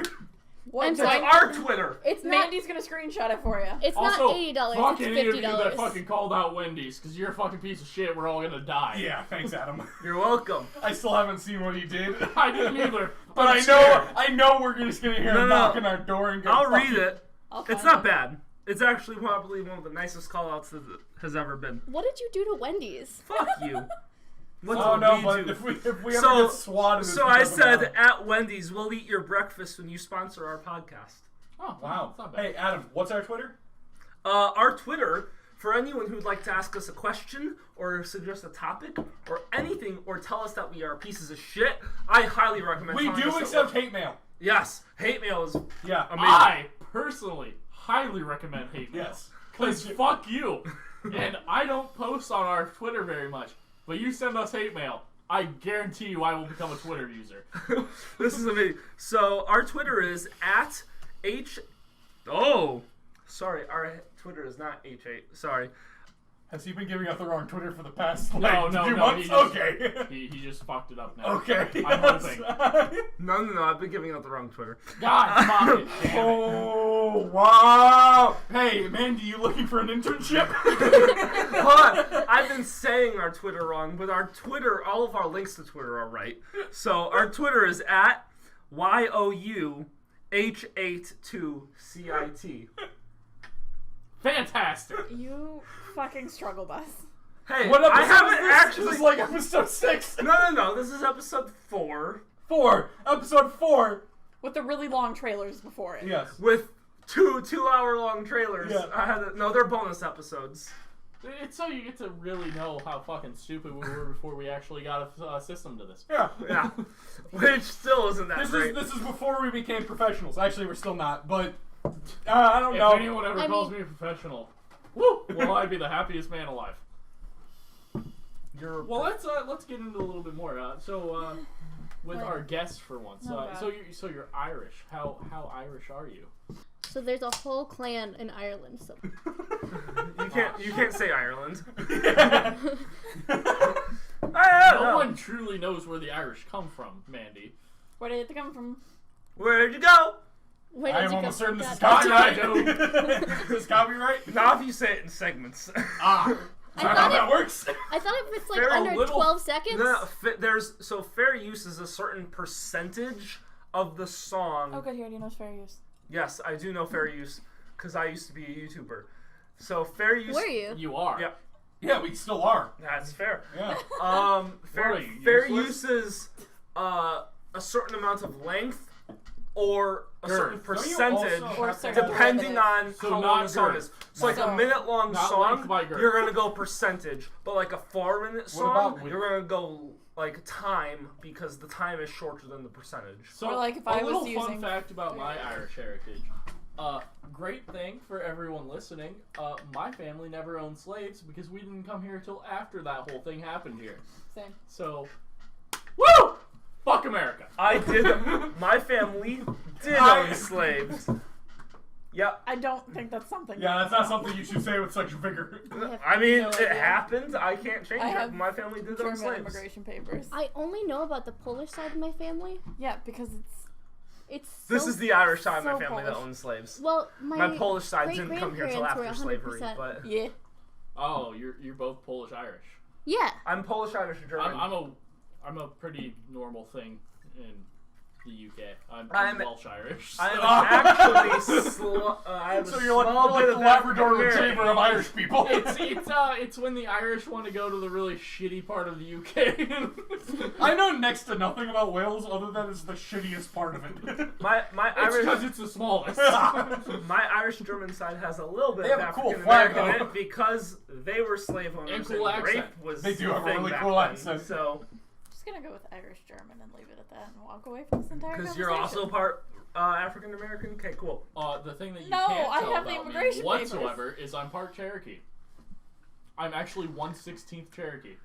What? I'm It's sorry. our Twitter. It's not. Mandy's gonna screenshot it for you. It's Also, not $80. fuck It's any of you that $50. fucking called out Wendy's, because you're a fucking piece of shit. We're all gonna die. Yeah, thanks, Adam. You're welcome. I still haven't seen what he did. I didn't either. But I'm I scared. know we're just gonna hear No, him no. knocking our door and go. I'll "Fuck read you." it. I'll It's find not it. bad. It's actually probably one of the nicest call-outs that has ever been. What did you do to Wendy's? Fuck you. What Oh did no, we but do? if we ever So- get swatted, it's So I because of said Adam. at Wendy's, we'll eat your breakfast when you sponsor our podcast. Oh, Wow. It's not bad. Hey, Adam, what's our Twitter? Our Twitter, for anyone who'd like to ask us a question or suggest a topic or anything or tell us that we are pieces of shit, I highly recommend We telling do us that accept we're- hate mail. Yes, hate mail is Yeah. amazing. I personally highly recommend hate mail. Yes. Because fuck you. And I don't post on our Twitter very much. But you send us hate mail, I guarantee you I will become a Twitter user. This is amazing. So our Twitter is at sorry, our Twitter is not H8. Sorry. Has he been giving out the wrong Twitter for the past No, like, no, few no, months? he just- Okay. He just fucked it up now. Okay. I'm yes. hoping. No, I've been giving out the wrong Twitter. God fucking damn it. Oh wow! Hey, Mandy, you looking for an internship? Hold on. I've been saying our Twitter wrong, but our Twitter, all of our links to Twitter are right. So our Twitter is at YOUH82CIT. Fantastic. You fucking struggle bus. Hey, What episode I haven't is this? actually. This is like episode 6. No. This is episode 4 Episode 4. With the really long trailers before it. Yes. with two-hour-long trailers. Yeah. No, they're bonus episodes. It's so you get to really know how fucking stupid we were before we actually got a system to this. Yeah. Yeah. which still isn't that This great. is before we became professionals. Actually, we're still not, but I don't know. If anyone ever calls me a professional, woo, will I be the happiest man alive? Well, let's get into a little bit more. With our guests for once. So you're Irish. How Irish are you? So there's a whole clan in Ireland. So You can't say Ireland. No one truly knows where the Irish come from, Mandy. Where did it come from? Where'd you go? where I did am you almost go? certain this is God, copyright. Is this copyright? Not if you say it in segments. Ah, is I that thought how it- that works? I thought if it's like Very under little- 12 seconds. No, so fair use is a certain percentage of the song. Oh, good. He already knows fair use. Yes, I do know fair use because I used to be a YouTuber. So fair use. Were you? You are. Yep. Yeah, we still are. That's fair. Yeah. Fair, What are you, fair useless? use is a certain amount of length or a certain Girth. Don't you percentage, also Or have to certain have- depending on So how not long the song girth. is. So like So- a minute-long not song, length by girth. you're gonna go percentage. But like a 4-minute song, about width? you're gonna go like time because the time is shorter than the percentage. So Or like if a I was little fun using- fact about my Irish heritage. Great thing for everyone listening. My family never owned slaves because we didn't come here till after that whole thing happened here. Same. So, woo! Fuck America. I did. My family did I- own slaves. Yep. I don't think that's something. Yeah, that's not something you should say with such vigor. I mean, No it idea. happened. I can't change I it. have My family did own German slaves. immigration papers. I only know about the Polish side of my family. Yeah, because It's This so, is the Irish side of my so family that Polish. owned slaves. Well, My Polish side didn't come here till great-grandparents were after slavery, 100%. but yeah. Oh, you're both Polish Irish. Yeah. I'm Polish, Irish, and German. I'm a pretty normal thing in the UK. I'm I'm- Welsh Irish. I am so- actually I have So a you're like, small you're like bit the of Labrador African Retriever of American. Irish people. It's when the Irish want to go to the really shitty part of the UK. I know next to nothing about Wales other than it's the shittiest part of it. My It's because Irish it's the smallest. my Irish German side has a little bit They of have a cool African flag, American in though. it because they were slave owners And cool and rape accent. was They do the have a thing really back cool then. accent. So I'm just gonna go with Irish German and leave it at that and walk away from this entire because conversation. you're also part African American. Okay, cool. The thing that you No, can't I tell have the about me immigration whatsoever is I'm part Cherokee. I'm actually 1/16 Cherokee.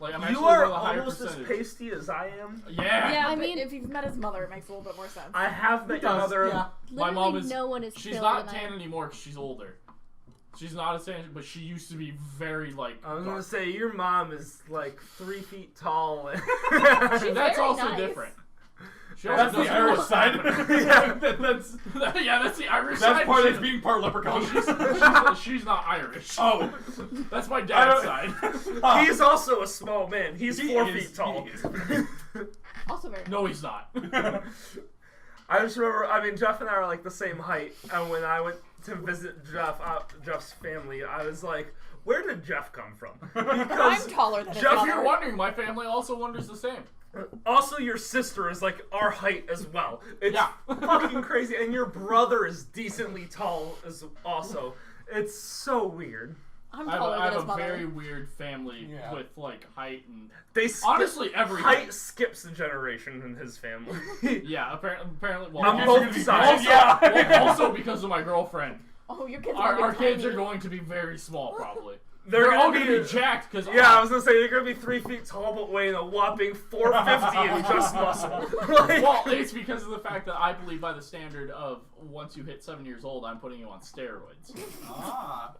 Like I'm actually You are one of the higher almost as percentage. pasty as I am. Yeah. Yeah, I I mean- mean, if you've met his mother, it makes a little bit more sense. I have met your Does, mother. yeah. My mom Literally is. no one is She's paler not than I tan am. anymore because she's older. She's not as tan, but she used to be very like. I was gonna dark. say your mom is like 3 feet tall. That's very also nice. different. She That's also the doesn't Irish know side. what's happening. yeah, that's the Irish that's side. part She- of being part leprechaun. she's not Irish. Oh. That's my I dad's don't- side. He's also a small man. He's He 4 is- feet tall. he is. Also very. No, he's not. I just remember, I mean, Jeff and I are like the same height, and when I went to visit Jeff's family, I was like, where did Jeff come from? Because I'm taller than his Jeff, If mother. you're wondering, my family also wonders the same. also your sister is like our height as well. It's Yeah. fucking crazy, and your brother is decently tall as also. It's so weird. I'm I taller have than his a mother. very weird family Yeah. with like height and They skip, honestly everything. height skips a generation in his family. Yeah, apparently. Well, On Kids are both gonna be sides. big, yeah. well, also because of my girlfriend. Oh, your kids Our are kids are tiny. going to be very small, probably. They're all gonna going to be jacked because Yeah, I was gonna say they're gonna be 3 feet tall, but weighing a whopping 450 in just muscle. Like, well, it's because of the fact that I believe by the standard of once you hit 7 years old, I'm putting you on steroids. Ah.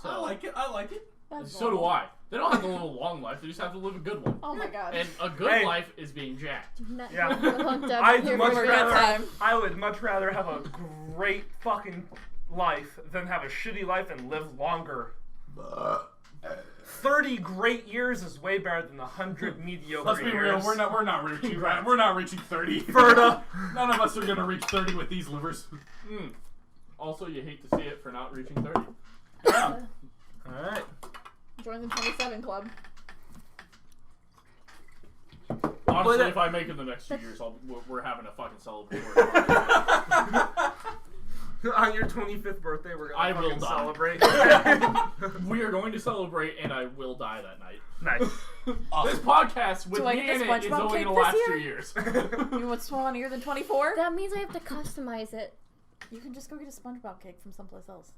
So, I like it. I like it. That's so do normal. I. They don't have to live a long life; they just have to live a good one. Oh my god. And a good Hey. life is being jacked. Not Yeah. hooked up I'd here much for a rather- good time. I would much rather have a great fucking life than have a shitty life and live longer. 30 great years is way better than 100 mediocre Let's be real. years. We're not reaching. We're not reaching 30. Ferda. None of us are gonna reach 30 with these livers. Also, you hate to see it for not reaching 30. Yeah. Alright. Join the 27 club. Honestly, But, if I make it the next 2 years, we're having a fucking celebratory party. On your 25th birthday, we're I gonna will fucking die. celebrate. We are going to celebrate, and I will die that night. Nice. This podcast with Do I me get in the it is SpongeBob only cake going to last this 2 year? years. You want funnier than 24? That means I have to customize it. You can just go get a SpongeBob cake from someplace else.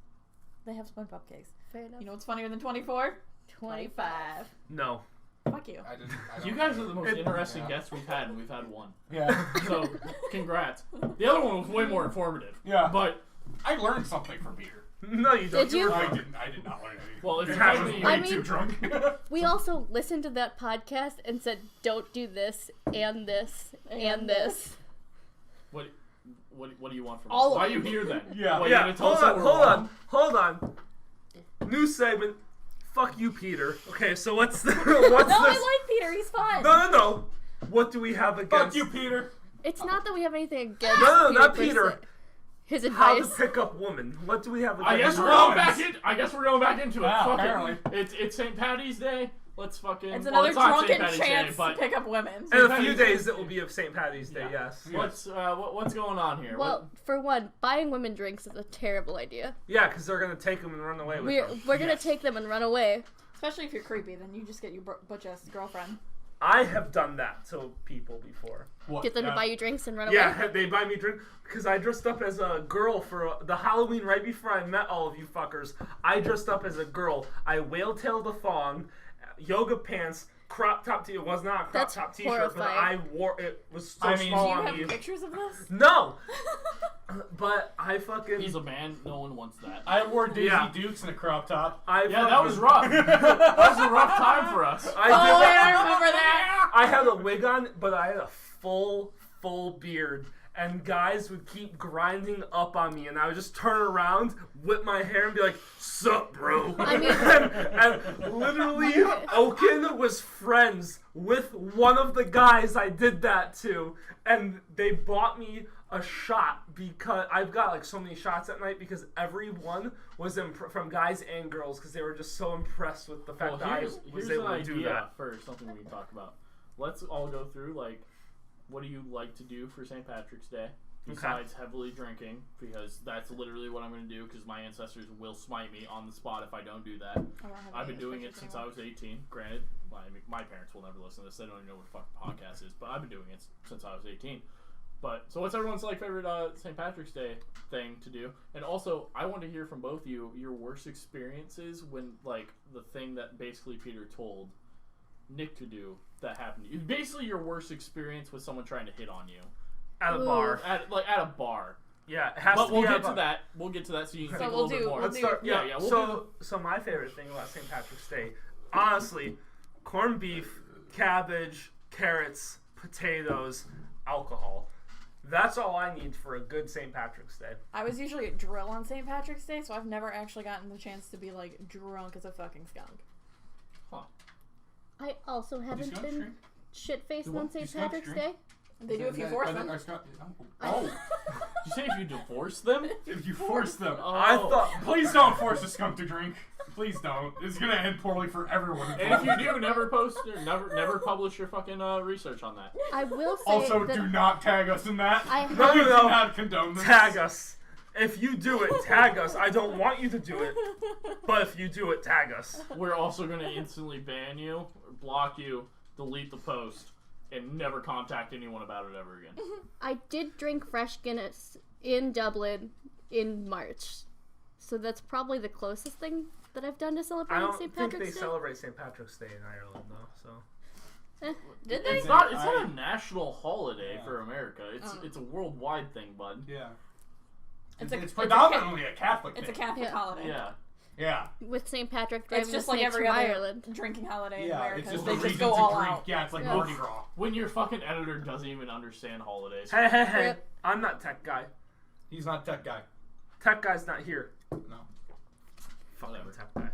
They have SpongeBob cakes. Fair enough. You know what's funnier than 24? 25. No. Fuck you. I don't You guys are the most It- interesting Yeah. guests we've had, and we've had one. Yeah. So, congrats. The other one was way more informative. Yeah. But, I learned something from Peter. No, you don't. Did you? were I drunk. didn't. I did not learn anything. well, if you I have was any... way I mean- too drunk. We also listened to that podcast and said, don't do this, and this, and this. What do you want from All us? of Why are you them. here then? Yeah. What, you Yeah, gonna tell hold us that on, we're hold wrong? on. New segment. Fuck you, Peter. Okay, so what's the what's No, this? I like Peter. He's fun. No. What do we have Fuck against? you, Peter. It's not that we have anything against No, Peter not per Peter. se. His How to advice. pick up women? What do we have I guess against? we're Romans. going back in. I guess we're going back into it. Yeah, Fuck apparently. it. It's St. Patty's Day. Let's fucking. It's well, another it's not drunken St. Patty's chance Day, but to pick up women. In a St. few Patty's days, Day. it will be of St. Patty's Day. Yeah. Yes. what's going on here? Well, for one, buying women drinks is a terrible idea. Yeah, because they're gonna take them and run away with them. We're gonna take them and run away. Especially if you're creepy, then you just get your butch-ass girlfriend. I have done that to people before. What? Get them Yeah. to buy you drinks and run away. Yeah, they buy me drink because I dressed up as a girl for the Halloween right before I met all of you fuckers. I dressed up as a girl. I whale-tailed a thong, yoga pants, crop top t. It was not a crop That's top t-shirt, but I horrifying. wore it. Was so I mean, small Do you on have me. pictures of this? No, but I fucking. He's a man. No one wants that. I wore Daisy Yeah. Dukes in a crop top. I Yeah, that fucking- was rough. That was a rough time for us. I Oh, did yeah, I remember that. I had a wig on, but I had a full beard. And guys would keep grinding up on me, and I would just turn around, whip my hair, and be like, "Sup, bro?" I mean- and literally, Oaken was friends with one of the guys I did that to, and they bought me a shot because I've got like so many shots at night because everyone was from guys and girls because they were just so impressed with the fact Well, that I here's was an able to do idea that. for something we can talk about. Let's all go through like, what do you like to do for St. Patrick's Day besides heavily drinking? Because that's literally what I'm going to do. Because my ancestors will smite me on the spot if I don't do that. I've been doing it since I was 18. Granted, my parents will never listen to this. They don't even know what a fucking podcast is. But I've been doing it since I was 18. But so what's everyone's like favorite St. Patrick's Day thing to do? And also, I want to hear from both of you your worst experiences when like the thing that basically Peter told Nick to do that happened to you. Basically, your worst experience with someone trying to hit on you At a bar. at a bar. Yeah, it has But to we'll be at get a to bar. that. We'll get to that so you can So think a we'll little bit do- more. we'll Let's start. Yeah, Yeah, we'll so my favorite thing about St. Patrick's Day, honestly, corned beef, cabbage, carrots, potatoes, alcohol. That's all I need for a good St. Patrick's Day. I was usually at drill on St. Patrick's Day, so I've never actually gotten the chance to be like drunk as a fucking skunk. I also haven't skunks been drink? shit-faced Do what? on Do St. skunks Patrick's drink? Day. They do if you force them. Oh, Did you say if you divorce them? if you force them. Oh. I thought. Please don't force a skunk to drink. Please don't. It's gonna end poorly for everyone. And if you do, never post or never publish your fucking research on that. I will say Also, that do not tag us in that. I We No, do no. not condone this. Tag us. If you do it, tag us. I don't want you to do it, but if you do it, tag us. We're also going to instantly ban you, or block you, delete the post, and never contact anyone about it ever again. I did drink fresh Guinness in Dublin in March, so that's probably the closest thing that I've done to I celebrating don't St. think they Patrick's Day. celebrate St. Patrick's Day in Ireland, though. So Did they? It's not a national holiday for America. Oh. It's a worldwide thing, bud. Yeah. It's It's a predominantly a Catholic It's a thing. Catholic Yeah. holiday. Yeah. Yeah. With St. Patrick It's driving just the like snakes every from other Ireland. drinking holiday in Yeah, America. it's just They a just reason go to all drink. out. Yeah, it's like Yeah. Mardi Gras. When your fucking editor doesn't even understand holidays. hey, Rip. I'm not tech guy. He's not a tech guy. Tech guy's not here. No. Fucking Whatever. tech guy.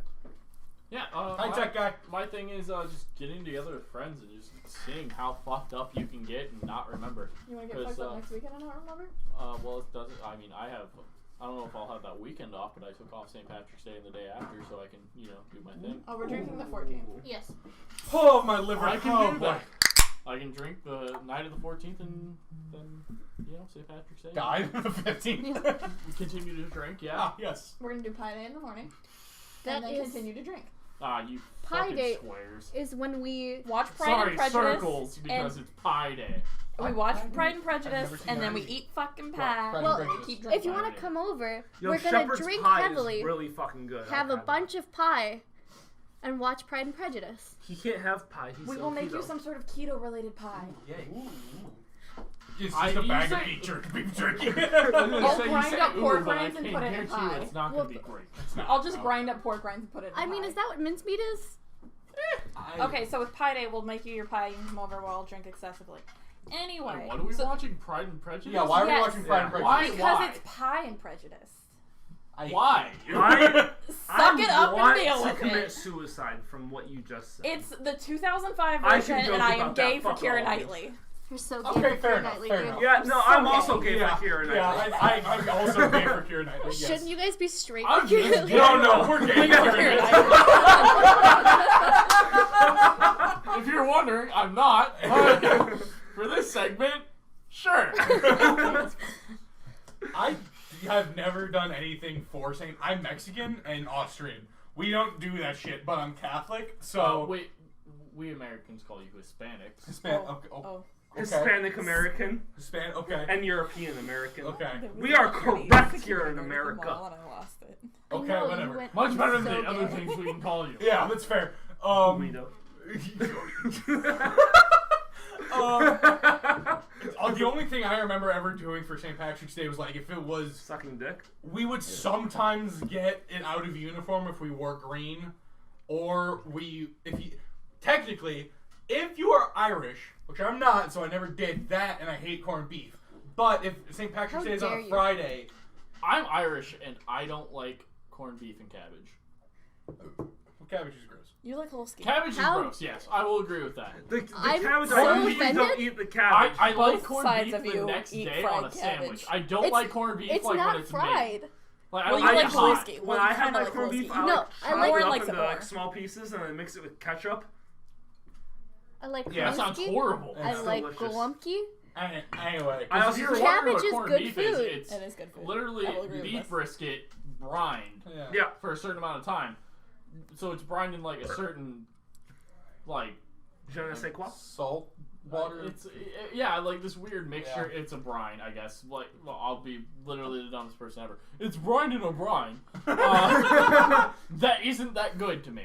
Yeah. Hi, tech guy. My thing is just getting together with friends and just seeing how fucked up you can get and not remember. You want to get Because, fucked up next weekend and not remember? Well, it doesn't. I mean, I don't know if I'll have that weekend off, but I took off St. Patrick's Day and the day after, so I can, do my thing. Oh, we're drinking the 14th. Yes. Oh, my liver. I can oh, do boy. that. I can drink the night of the 14th and then, St. Patrick's Day. Died on the 15th. Continue to drink, yeah. Ah, yes. We're gonna do Pie Day in the morning. That and then is- continue to drink. Ah, you Pie fucking Day squares. is when we Watch Pride Sorry, and Prejudice. circles, because it's Pie Day. We watch I've Pride and never Prejudice, seen and then we that. eat fucking What? pie. Pride Well, and Prejudice. keep if drinking. you want to come over, Yo, we're gonna shepherd's drink pie heavily, is really fucking good. have I've a had bunch of pie, and watch Pride and Prejudice. it. He can't have pie. He's We so will make you keto. some sort of keto-related pie. Yay. It's I- just a you bag of say- beef jerky. I'll So you grind say up ooh, pork but rinds I and can put it in guarantee you pie. it's not Well, going to be great. I'll just grind up pork rinds and put it in I pie. mean, is that what mincemeat is? Okay, so with Pie Day, we'll make you your pie. You can come over while I'll drink excessively. Anyway. Wait, what are we so- watching? Pride and Prejudice? Yeah, why are we Yes. watching Pride and Yeah. Prejudice? Why? Because it's Pie and Prejudice. Why? Suck it up want and deal to with commit it. suicide from what you just said. It's the 2005 I version, can joke and I am about that. gay for Fuck Keira all of you. Knightley. You're so Okay, gay. fair Keira enough, Knightley, fair dude. enough. Yeah, no, so I'm gay. also gay Yeah, for Keira Knightley. yeah, I'm also gay for Keira Knightley. Yes. Shouldn't you guys be straight I'm for Keira just Knightley? gay. No, we're gay for Keira Keira Knightley. If you're wondering, I'm not. But for this segment, sure. I have never done anything for Saint. I'm Mexican and Austrian. We don't do that shit, but I'm Catholic, so. Wait, we Americans call you Hispanics. Hispanic. Oh, Okay. oh. Okay. Hispanic American Hispanic. Okay. and European American. Okay. We are correct here in America. And I lost it. I Okay. know, you Whatever. went Much better than so the other gay. things we can call you. Yeah, that's fair. Guido. The only thing I remember ever doing for St. Patrick's Day was like if it was Sucking dick. we would sometimes get it out of uniform if we wore green, or technically, if you are Irish, which I'm not, so I never did that, and I hate corned beef. But if St. Patrick's How Day is on dare a you. Friday, I'm Irish and I don't like corned beef and cabbage. cabbage is gross. You like Holski. Cabbage How- is gross, yes. I will agree with that. The I'm cabbage so I usually offended. don't eat the cabbage. I like Both corned sides beef of the you next eat day fried on a cabbage. sandwich. I don't It's- like corned beef It's like not when it's fried. made. Like, I Well, don't you like like it hot. Holski. When Well, I you have kinda my like corned beef, Holski. I No, like I chop like- it Warren up likes it into more. like small pieces and I mix it with ketchup. I like Yeah, that sounds Holski. horrible. I It's like delicious. Golumki. Anyway, I If also you're think- wondering what Cabbage is corned good beef food. It's It is good food. literally I will agree with beef this. brisket brined Yeah. for a certain amount of time. So it's brined in like a certain, like, Je ne sais quoi. salt, water. it's yeah, like this weird mixture. Yeah. It's a brine, I guess. Like, well, I'll be literally the dumbest person ever. It's brined in a brine. That isn't that good to me,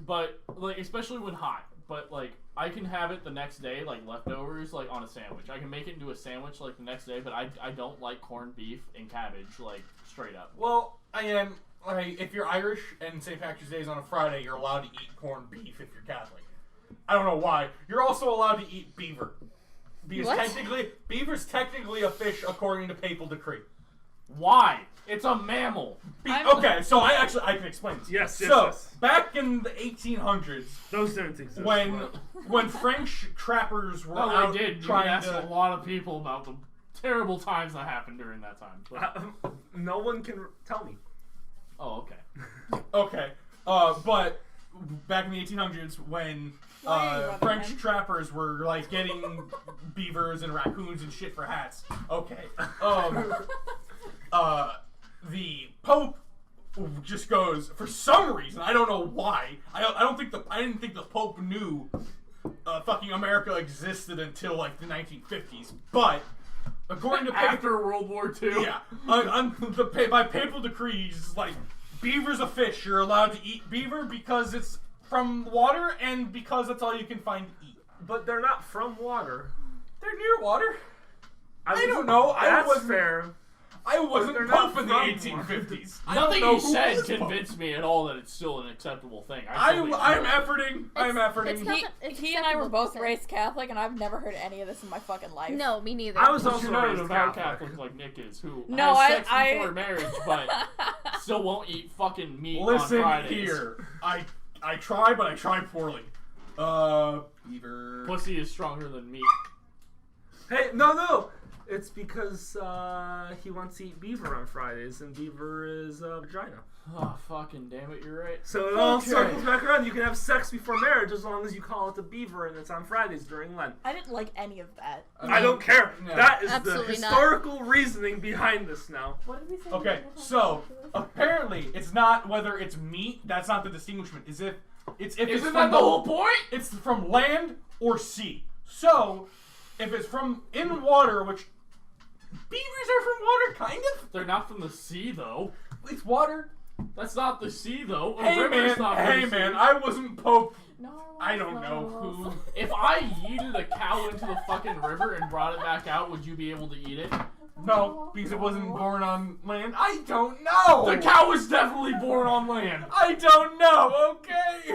but like especially when hot. But like I can have it the next day, like leftovers, like on a sandwich. I can make it into a sandwich like the next day. But I don't like corned beef and cabbage like straight up. Well, I am. Like, if you're Irish and St. Patrick's Day is on a Friday, you're allowed to eat corned beef if you're Catholic. I don't know why. You're also allowed to eat beaver. Because What? beaver's technically a fish according to papal decree. Why? It's a mammal. Okay, so I can explain this. Yes, yes, So, yes. back in the 1800s, Those didn't exist. when French trappers were No, out I did. You trying asked to... a lot of people about the terrible times that happened during that time. But, No one can tell me. oh, okay. Okay, but back in the 1800s, when Why are you rubbing French him? trappers were like getting beavers and raccoons and shit for hats. Okay, the Pope just goes for some reason. I don't know why. I didn't think the Pope knew fucking America existed until like the 1950s. But according to After World War II. yeah, by papal decree, he's like, beaver's a fish. You're allowed to eat beaver because it's from water and because that's all you can find to eat. But they're not from water. They're near water. I was- don't know. That's I wasn't fair. I wasn't They're not Pope in the from 1850s. I don't Nothing know you who said was Pope. convinced me at all that it's still an acceptable thing. I'm still efforting. I'm It's efforting. not- He, it's he and I were acceptable both to say. raised Catholic, and I've never heard any of this in my fucking life. No, me neither. I was But also you're not raised an avowed Catholic. Catholic like Nick is, who No, has sex I- before marriage, but still won't eat fucking meat on Listen Fridays. here. I try, but I try poorly. Beaver. Pussy is stronger than meat. Hey, no. It's because he wants to eat beaver on Fridays, and beaver is vagina. Oh, fucking damn it, you're right. So it all circles back around. You can have sex before marriage as long as you call it a beaver and it's on Fridays during Lent. I didn't like any of that. I don't care. No. That is Absolutely the not. historical reasoning behind this now. What did we say? Okay, so apparently it's not whether it's meat. That's not the distinguishment. Is if it's Isn't from that the whole point? It's from land or sea. So if it's from in water, which beavers are from water, kind of. They're not from the sea, though. It's water. That's not the sea, though. A Hey river's man, not from hey the sea. man, I wasn't Pope. No, I don't know who. If I yeeted a cow into the fucking river and brought it back out, would you be able to eat it? No, because it wasn't born on land. I don't know. The cow was definitely born on land. I don't know. Okay.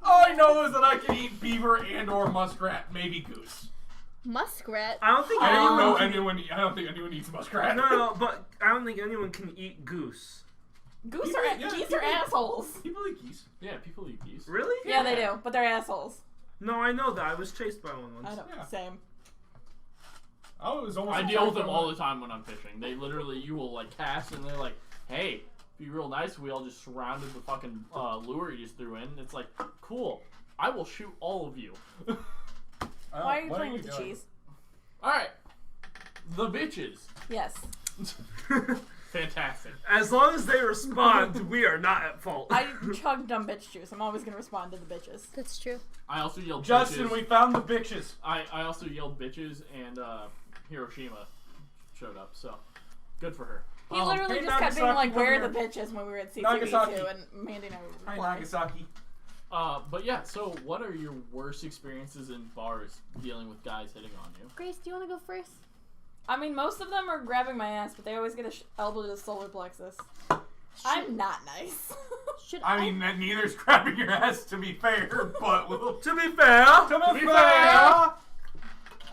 All I know is that I can eat beaver and or muskrat, maybe goose. Muskrat. I don't think I don't know anyone. anyone. I don't think anyone eats muskrat. No, but I don't think anyone can eat goose. Geese People- are yeah, geese people- are assholes. People eat geese. Yeah, people eat geese. Really? Yeah, they do, but they're assholes. No, I know that. I was chased by one I once. don't. Yeah. Same. Oh, it was almost. I deal with them all the time when I'm fishing. They literally, you will like cast and they're like, hey, be real nice. We all just surrounded the fucking lure you just threw in. It's like, cool. I will shoot all of you. Why are you playing with the cheese? Alright. The bitches. Yes. Fantastic. As long as they respond, we are not at fault. I chug dumb bitch juice. I'm always gonna respond to the bitches. That's true. I also yelled Justin, bitches. we found the bitches. I also yelled bitches and Hiroshima showed up, so good for her. He literally hey, just kept being Nagasaki, like, "Where are come the here." bitches?" when we were at Nagasaki. CCB2, and Mandy and I would Hi, reply. Nagasaki. But yeah, so what are your worst experiences in bars dealing with guys hitting on you? Grace, do you want to go first? I mean, most of them are grabbing my ass, but they always get a elbow to the solar plexus. I'm not nice. Should I mean, that neither's grabbing your ass, to be fair, but we'll... To be fair, To be fair!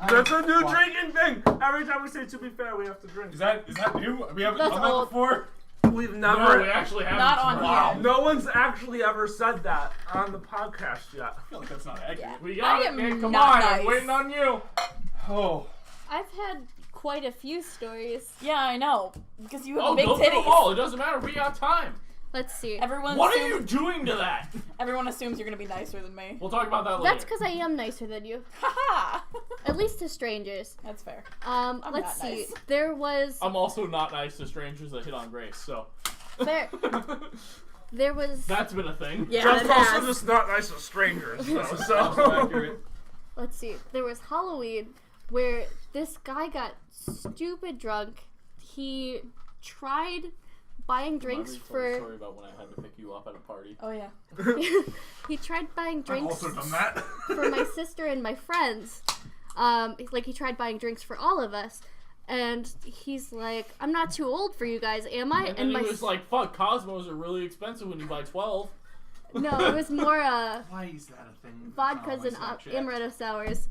that's a new drinking thing. Every time we say "to be fair," we have to drink. Is that new? We haven't That's done that old. before? We've No, never. we actually haven't. Not on Wow. here. No one's actually ever said that on the podcast yet. I feel like that's not accurate. Yeah. We got I it, am man. Come not on, nice. I'm waiting on you. Oh. I've had quite a few stories. Yeah, I know. Because you have Oh, big go through them titties. all. It doesn't matter. We got time. Let's see. Everyone What are assumes, you doing to that? Everyone assumes you're gonna be nicer than me. We'll talk about that later. That's because I am nicer than you. Haha. At least to strangers. That's fair. Let's not see. nice. There was I'm also not nice to strangers that hit on Grace, so. there was That's been a thing. yeah. Just it also has. just not nice to strangers, though. Also So accurate. Let's see. There was Halloween where this guy got stupid drunk. He tried buying drinks Sorry for. about when I had to pick you up at a party. Oh yeah. He tried buying I've drinks also done that. for my sister and my friends. Like he tried buying drinks for all of us, and he's like, "I'm not too old for you guys, am I?" And then he was like, fuck, Cosmos are really expensive when you buy 12. no, it was more Why is that a thing? vodkas and amaretto sours.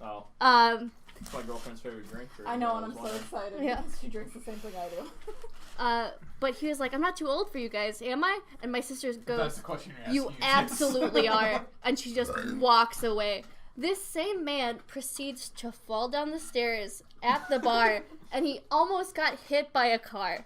Oh, It's it's my girlfriend's favorite drink. For I know, and everyone I'm so who's wondering. excited Yeah. because she drinks the same thing I do. But he was like, "I'm not too old for you guys, am I?" And my sister That's goes, the question you're asking. "You absolutely are," and she just walks away. This same man proceeds to fall down the stairs at the bar, and he almost got hit by a car.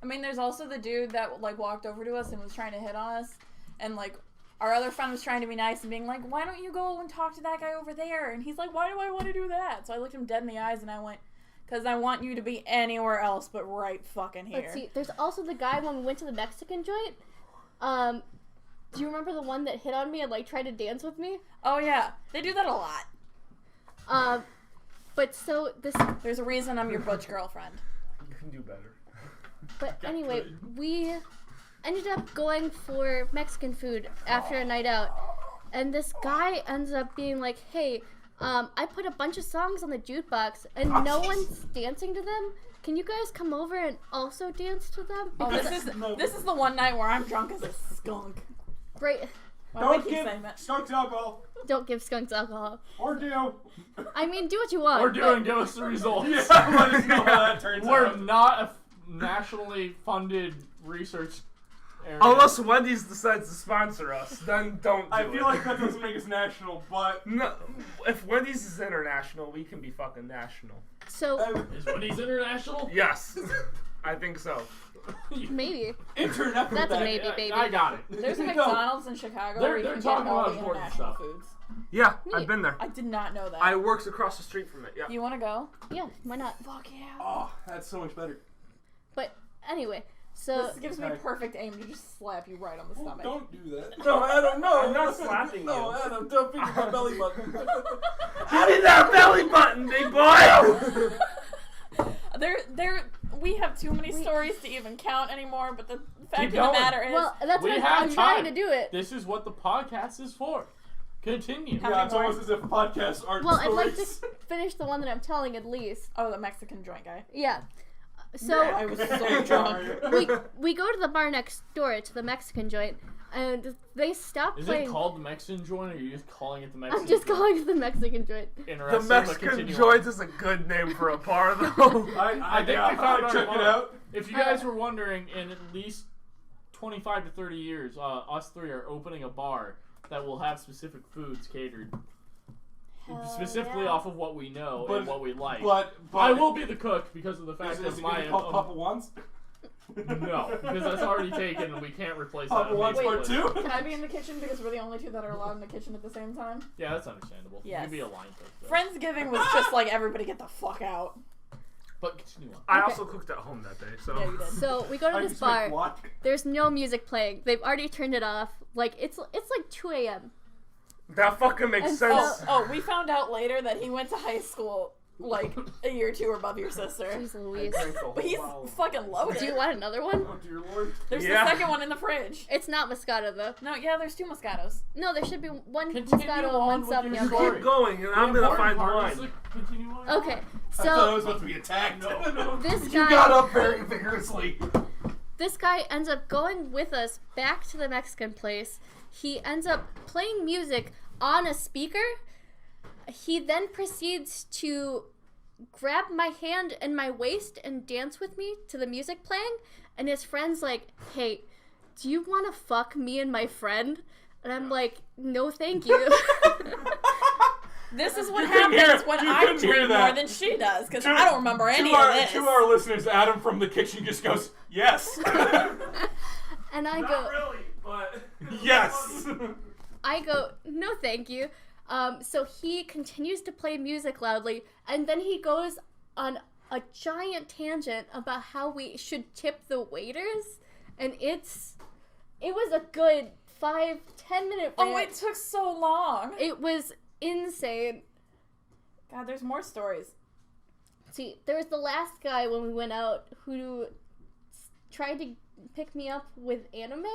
I mean, there's also the dude that like walked over to us and was trying to hit on us, and like our other friend was trying to be nice and being like, "Why don't you go and talk to that guy over there?" And he's like, "Why do I want to do that?" So I looked him dead in the eyes and I went, "Because I want you to be anywhere else but right fucking here." Let's see. There's also the guy when we went to the Mexican joint. Do you remember the one that hit on me and like tried to dance with me? Oh yeah, they do that a lot. But so this. There's a reason I'm your butch girlfriend. you can do better. But anyway, we ended up going for Mexican food after a night out, and this guy ends up being like, "Hey, I put a bunch of songs on the jukebox, and no one's dancing to them. Can you guys come over and also dance to them?" Oh, Because this is the one night where I'm drunk as a skunk. great. Why do I Don't keep give saying that? skunks alcohol. Don't give skunks alcohol. Or do. I mean, do what you want. We're but- doing, give us the results. Yeah, let us know how that turns We're out. not a nationally funded research area. Unless Wendy's decides to sponsor us, then don't do I it. feel like that doesn't make us national, but No, if Wendy's is international, we can be fucking national. So Is Wendy's international? Yes. I think so. maybe. Internet. That's a maybe, baby. I got it. There's a No. McDonald's in Chicago They're- where you they're can talking get all about the important international stuff. foods. Yeah, Neat. I've been there. I did not know that. I worked across the street from it. Yeah. You want to go? Yeah, why not? Fuck yeah. Oh, that's so much better. But anyway, so This gives me Okay. perfect aim to just slap you right on the stomach. Don't do that. No, Adam, no. I'm not slapping No, you. Adam, don't finger my belly button. Give me that belly button, big boy! We have too many stories to even count anymore, but the fact of the going. matter is, well, that's We what have I'm trying to time. do it. This is what the podcast is for. Continue. How Yeah, many it's more? almost as if podcasts aren't Well, I'd stories. like to finish the one that I'm telling at least. oh, the Mexican joint guy. Yeah. So I was so drunk. we go to the bar next door to the Mexican joint, and they stop Is playing. it called the Mexican joint, or are you just calling it the Mexican I'm just joint? calling it the Mexican joint. Interesting, The but Mexican continue joint on. is a good name for a bar, though. I think we found I'll out check it tomorrow. out. If you guys were wondering, in at least 25 to 30 years, us three are opening a bar that will have specific foods catered. Specifically yeah. off of what we know But- and what we like. But I will be the cook because of the fact Is that it my... gonna be called Papa Ones? no, because that's already taken and we can't replace that. Papa Ones Part 2? Can I be in the kitchen because we're the only two that are allowed in the kitchen at the same time? Yeah, that's understandable. Yes. You'd be a line cook, though. Friendsgiving was just like everybody get the fuck out. But continue on. I Okay. also cooked at home that day, so. Yeah, you did. So we go to I this just make bar. what? There's no music playing. They've already turned it off. Like it's like 2 a.m. That fucking makes And sense. so- Oh, we found out later that he went to high school like a year or two above your sister. Jeez Louise. But he's fucking loaded. Do you want another one? Oh dear lord. There's Yeah. the second one in the fridge. It's not Moscato though. No, yeah, there's 2 Moscatos. No, there should be one Continue Moscato and on one with Sauvignon your Blanc. story. Keep going, and I'm The gonna important find part is wine. to continue on. Okay, I thought I so was about to be attacked. No. this You got guy, up very vigorously. this guy ends up going with us back to the Mexican place. He ends up playing music on a speaker. He then proceeds to grab my hand and my waist and dance with me to the music playing. And his friend's like, "Hey, do you want to fuck me and my friend?" And I'm like, "No, thank you." This is what You couldn't happens hear- when you I couldn't hear drink that. more than she does, because I don't remember any of this. To our listeners, Adam from the kitchen just goes, yes. And I go, really, but. Yes. I go, "No, thank you." So he continues to play music loudly, and then he goes on a giant tangent about how we should tip the waiters, and it was a good 5-10 minute Oh, rant. it took so long. It was insane. God, there's more stories. See, there was the last guy when we went out who tried to pick me up with anime.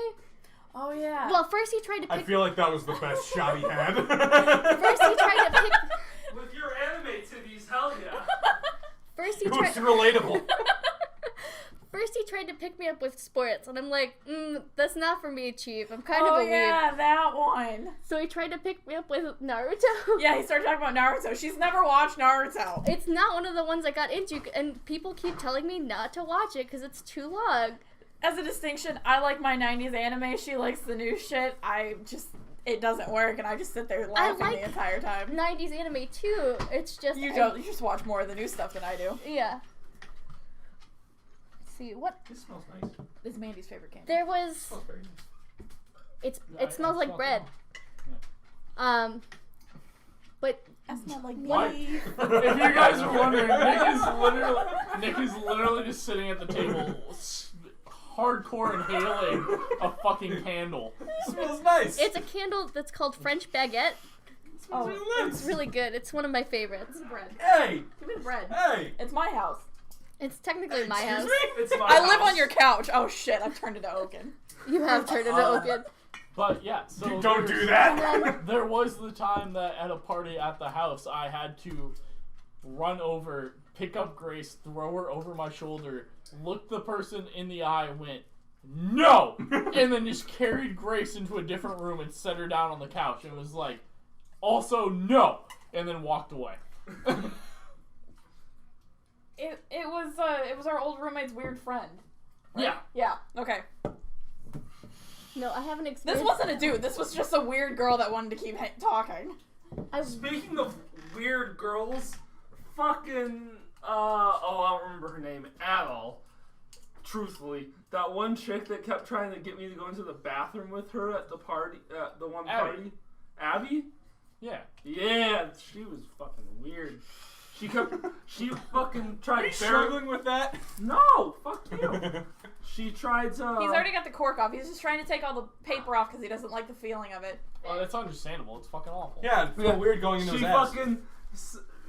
Oh, yeah. Well, first he tried to I pick. feel like that was the best shot he had. First he tried to pick. With your anime titties, hell yeah. First he It was tried. relatable. First he tried to pick me up with sports, and I'm like, that's not for me, Chief. I'm kind oh, of a weeb. yeah, that one. So he tried to pick me up with Naruto. Yeah, he started talking about Naruto. She's never watched Naruto. It's not one of the ones I got into, and people keep telling me not to watch it because it's too long. As a distinction, I like my 90s anime. She likes the new shit. It doesn't work, and I just sit there laughing like the entire time. 90s anime too. It's just You just watch more of the new stuff than I do. Yeah. Let's see what This smells nice. This is Mandy's favorite candy. there was. smells very nice. It smells like bread. But I smell like What? beef. If you guys are wondering, Nick is literally just sitting at the table, hardcore inhaling a fucking candle. It smells nice. it's a candle that's called French Baguette. Oh, It's really good. It's one of my favorites. bread. Hey! Give me the bread. Hey! It's my house. It's technically my Excuse house. me? It's my I live house. on your couch. Oh shit, I've turned it to Oaken. You have turned it open. But yeah, so Don't do there's- that. There was the time that at a party at the house, I had to run over, pick up Grace, throw her over my shoulder, look the person in the eye, went, "No!" and then just carried Grace into a different room and set her down on the couch and was like, "Also, no!" and then walked away. It was our old roommate's weird friend. Right? Yeah. Yeah. Okay. No, I haven't This experienced. wasn't a dude. This was just a weird girl that wanted to keep talking. I Speaking of weird girls, fucking I don't remember her name at all. Truthfully, that one chick that kept trying to get me to go into the bathroom with her at the party, party. Abby? Yeah. Yeah, she was fucking weird. She fucking tried. Are you struggling with that? No, fuck you. She tried to. He's already got the cork off. He's just trying to take all the paper off because he doesn't like the feeling of it. Well, that's understandable. It's fucking awful. Yeah, it'd feel weird going into his ass.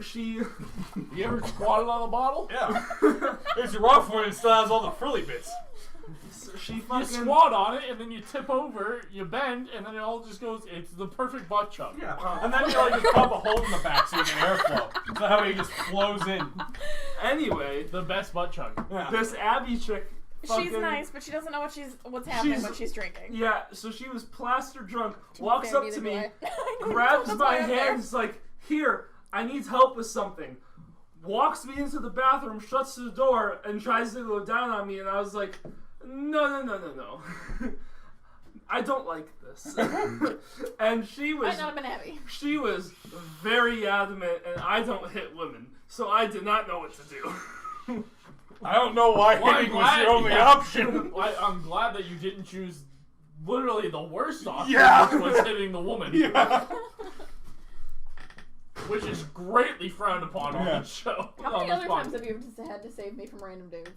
She. You ever squatted on a bottle? Yeah. It's rough when it still has all the frilly bits. She fucking. You squat on it, and then you tip over, you bend, and then it all just goes. It's the perfect butt chug. Yeah. And then you like just pop a hole in the back so you can airflow. So that way it just flows in. Anyway, The best butt chug. Yeah. this Abby chick. She's nice, but she doesn't know what's happening when she's drinking. Yeah, so she was plaster drunk, walks Fair, up to neither me, do I. grabs That's my why I'm there. hand, is like, "Here, I need help with something." Walks me into the bathroom, shuts the door, and tries to go down on me, and I was like, no. I don't like this. And she was Might not have been happy. she was very adamant, and I don't hit women, so I did not know what to do. I don't know why Well, hitting was your only option. I'm glad that you didn't choose literally the worst option, Yeah. which was hitting the woman. Yeah. Which is greatly frowned upon on Yeah. the show. How on many this other podcast. times have you just had to save me from random dudes?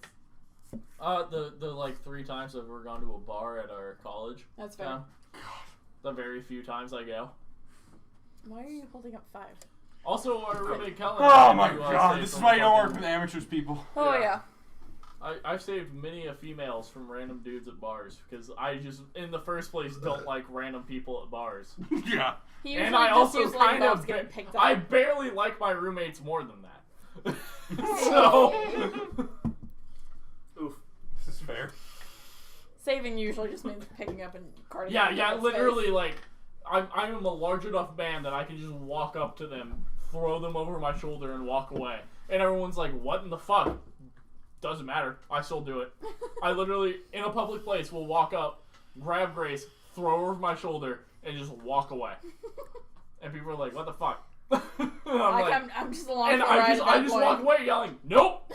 The like 3 times I've ever gone to a bar at our college. That's fair. Yeah. The very few times I go. Why are you holding up 5? Also, our roommate Kellen. Oh my who, god, saved this is from why you don't work fucking- with amateurs, people. Oh Yeah. yeah. I've saved many a females from random dudes at bars because I just, in the first place, don't like random people at bars. Yeah. He usually And I just also usually kind involves of, getting picked up. I barely like my roommates more than that. So, Oof. This is fair. Saving usually just means picking up and carting. yeah, them yeah, to the literally, space. like, I'm a large enough man that I can just walk up to them, throw them over my shoulder, and walk away. And everyone's like, what in the fuck? Doesn't matter. I still do it. I literally, in a public place, will walk up, grab Grace, throw her over my shoulder, and just walk away. And people are like, what the fuck? And I'm just along and for the ride at I that just point. walk away yelling, nope!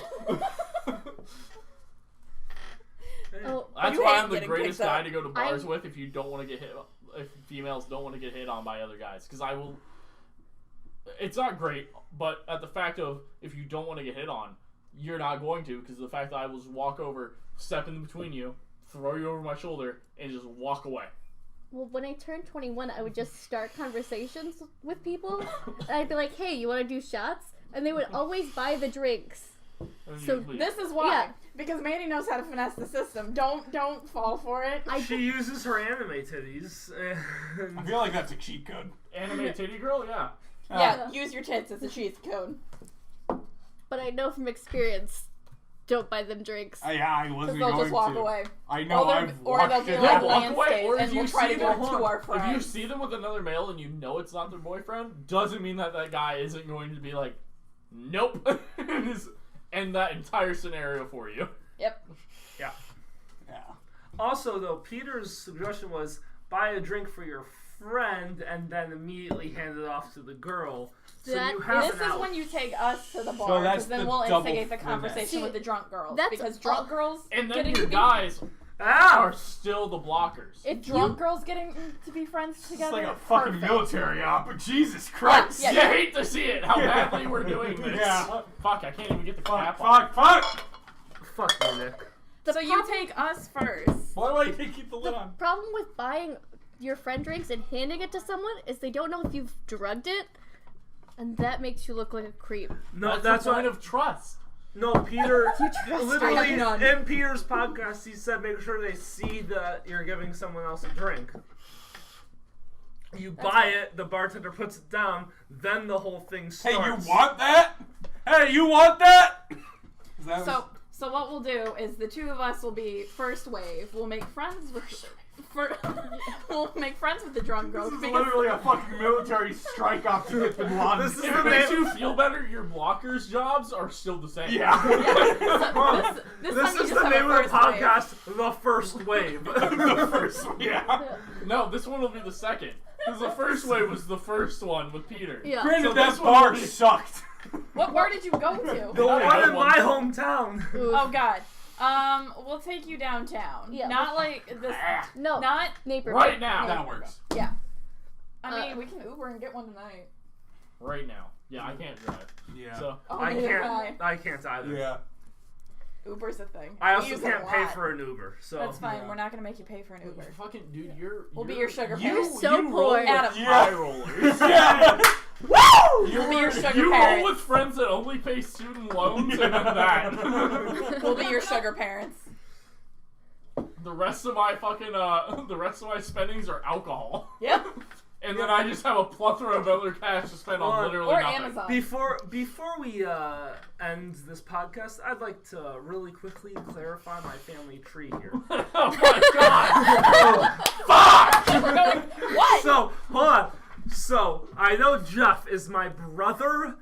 Oh, That's You why hate I'm the getting greatest picked up. guy to go to bars with if you don't want to get hit, if females don't want to get hit on by other guys. Because I will, it's not great, but at the fact of, if you don't want to get hit on, you're not going to, because the fact that I will just walk over, step in between you, throw you over my shoulder, and just walk away. well, when I turned 21, I would just start conversations with people. And I'd be like, hey, you want to do shots? And they would always buy the drinks. And So you leave. This is why. Yeah. Because Mandy knows how to finesse the system. Don't fall for it. She uses her anime titties. I feel like that's a cheat code. Anime titty girl, yeah. Yeah, use your tits as a cheat code. But I know from experience, don't buy them drinks. Yeah, I Because wasn't they'll going just walk to. away. I know, Or I've they'll watched be it like happen. walk away, landscape, or if and you we'll try see to do them- it to our If you friends. see them with another male and you know it's not their boyfriend, doesn't mean that that guy isn't going to be like, nope, and just end that entire scenario for you. Yep. Yeah. Yeah. Also, though, Peter's suggestion was buy a drink for your friend and then immediately hand it off to the girl. So That- you have This an is out. when you take us to the So bar, that's because then the we'll double instigate the finesse. conversation See, with the drunk girls. that's Because all- drunk girls And then getting your to be, guys Ow! are still the blockers. If drunk you, girls getting to be friends It's together. like a fucking perfect. military op, but Jesus Christ! Yeah, You hate to see it, how badly we're doing this. Yeah. Fuck, I can't even get the Fuck, cap on. fuck! Fuck you, Nick. So you take us first. Why do I can't keep the lid the on? problem with buying your friend drinks and handing it to someone is they don't know if you've drugged it, and that makes you look like a creep. No, That's the why. point of trust. No, Peter. I Literally, have none. in Peter's podcast, he said make sure they see that you're giving someone else a drink. You buy it, the bartender puts it down, then the whole thing Hey, starts. you want that? Hey, you want that? Is that So what we'll do is the two of us will be first wave. We'll make friends with we'll make friends with the drunk girls. This is because- literally a fucking military strike off to get Bin Laden. This is If the it makes name- you feel better, your blockers' jobs are still the same. Yeah. this This time you is just the have name a of the first wave. podcast, The First Wave. The first one. Yeah. No, this one will be the second. Because the first wave was the first one with Peter. Yeah. Granted, So that this one bar will be- sucked. What bar did you go to? The one in my hometown. Oof. Oh God. We'll take you downtown. Yeah. Not like this. No. Not. Naper. Right now. That works. Yeah. I mean, we can Uber and get one tonight. Right now. Yeah, I can't drive. Yeah. So Oh, I neither can I. can't either. Yeah. Uber's a thing. I We also use it can't a pay lot. for an Uber, so That's fine. Yeah. We're not gonna make you pay for an Uber. fucking dude, you're We'll be your sugar you, parents. so you poor. roll with Adam. high rollers. Yeah. Woo! We'll be your You sugar roll parents. with friends that only pay student loans and then that. We'll be your sugar parents. The rest of my fucking the rest of my spendings are alcohol. Yep. And then I just have a plethora of other cash to spend on literally Or nothing. Amazon. Before we end this podcast, I'd like to really quickly clarify my family tree here. Oh my god! Fuck! What? So hold on. So I know Jeff is my brother,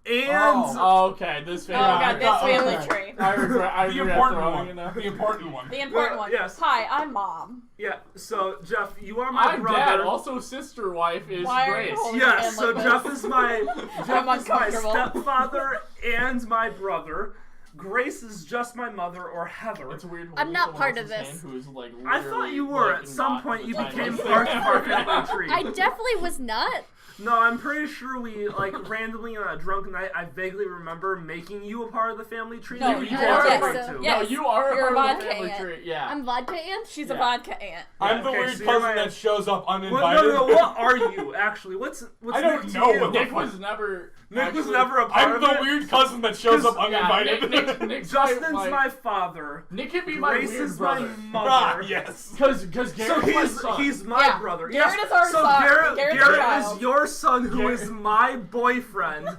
and Oh, okay, this family. Oh God, this family okay. tree. I regret The important throwing one. it now. The important one. The important Well, one. yes. Hi, I'm mom. yeah. So Jeff, you are my I'm brother. dad. Also, sister wife is Why are you Grace. holding Yeah, And so like Jeff this. is my uncomfortable. stepfather and my brother. Grace is just my mother or Heather. It's weird. When I'm you not someone part of else's this. hand Who is like I thought you were. like, At some not point, you the type became of part of our thing. family tree. I definitely was not. No, I'm pretty sure we, like, randomly on a drunk night, I vaguely remember making you a part of the family tree. No, that you were are. different So. to. Yeah. No, you are You're a a part of the vodka family aunt. tree. Yeah. I'm vodka aunt. She's Yeah. a vodka aunt. I'm the Okay, weird so cousin you're my- that shows up What, uninvited. no, what are you, actually? What's I don't Nick know to you? what Nick was never. Nick was actually- never a part I'm of the it. weird cousin that shows up 'Cause- Yeah, uninvited. Nick's Justin's my my father. Nick can be my Grace weird is my brother. Ah, mother. yes. Because So Garrett's my son. he's my Yeah, brother. Garrett Yes. is our so son. Garrett, Garrett's Garrett our is child. your son, who Garrett- is my boyfriend,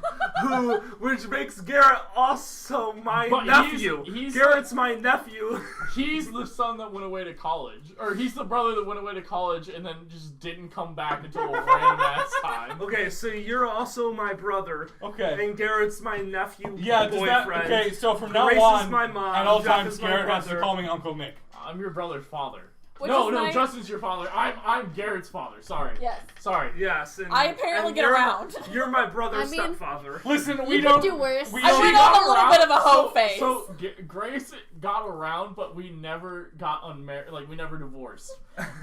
which makes Garrett also my But nephew. he's Garrett's my nephew. He's the son that went away to college, or he's the brother that went away to college and then just didn't come back until a random ass time. Okay, so you're also my brother, Okay. and Garrett's my nephew. Yeah, does that, boyfriend. okay, so from now Grace is on, my mom, at all Jeff times, is my Garrett has to brother. call me Uncle Nick. I'm your brother's father. Which no, is no, my- Justin's your father. I'm Garrett's father. Sorry. Yes. Sorry. Yes, and I apparently and get you're- around. You're my brother's I mean- stepfather. Listen, we You don't could do worse. We I don't- went got on a little around- bit of a hoe so, phase. So Grace got around, but we never got unmarried. Like we never divorced.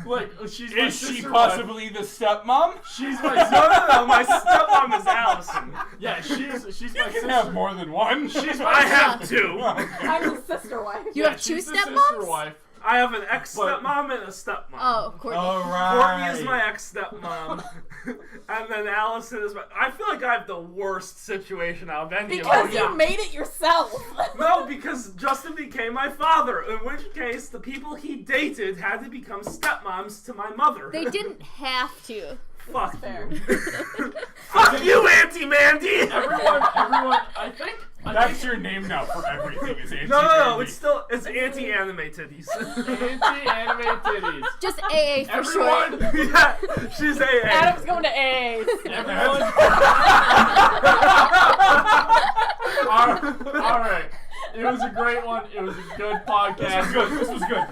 Like she's my Is she sister, possibly the stepmom? but She's my No, sister. no, my stepmom is Allison. Yeah, she's You my can sister. have more than one. She's my I have sister. two. I'm the sister wife. You Yeah, have two she's the sister stepmoms? wife. I have an ex-stepmom and a stepmom. Oh, Courtney. Courtney is Alright. my ex-stepmom, and then Allison is my. I feel like I have the worst situation out of any of Because them. you made it yourself. No, because Justin became my father. In which case, the people he dated had to become stepmoms to my mother. They didn't have to. Fuck Fair. you. Fuck you, Auntie Mandy. Everyone, I think. That's your name now for everything. Is Auntie No, Mandy. it's anti-anime titties. Anti-anime titties. Just AA for Everyone, short. Yeah, she's AA. Adam's going to AA. everyone. All right. It was a great one. It was a good podcast. This was good.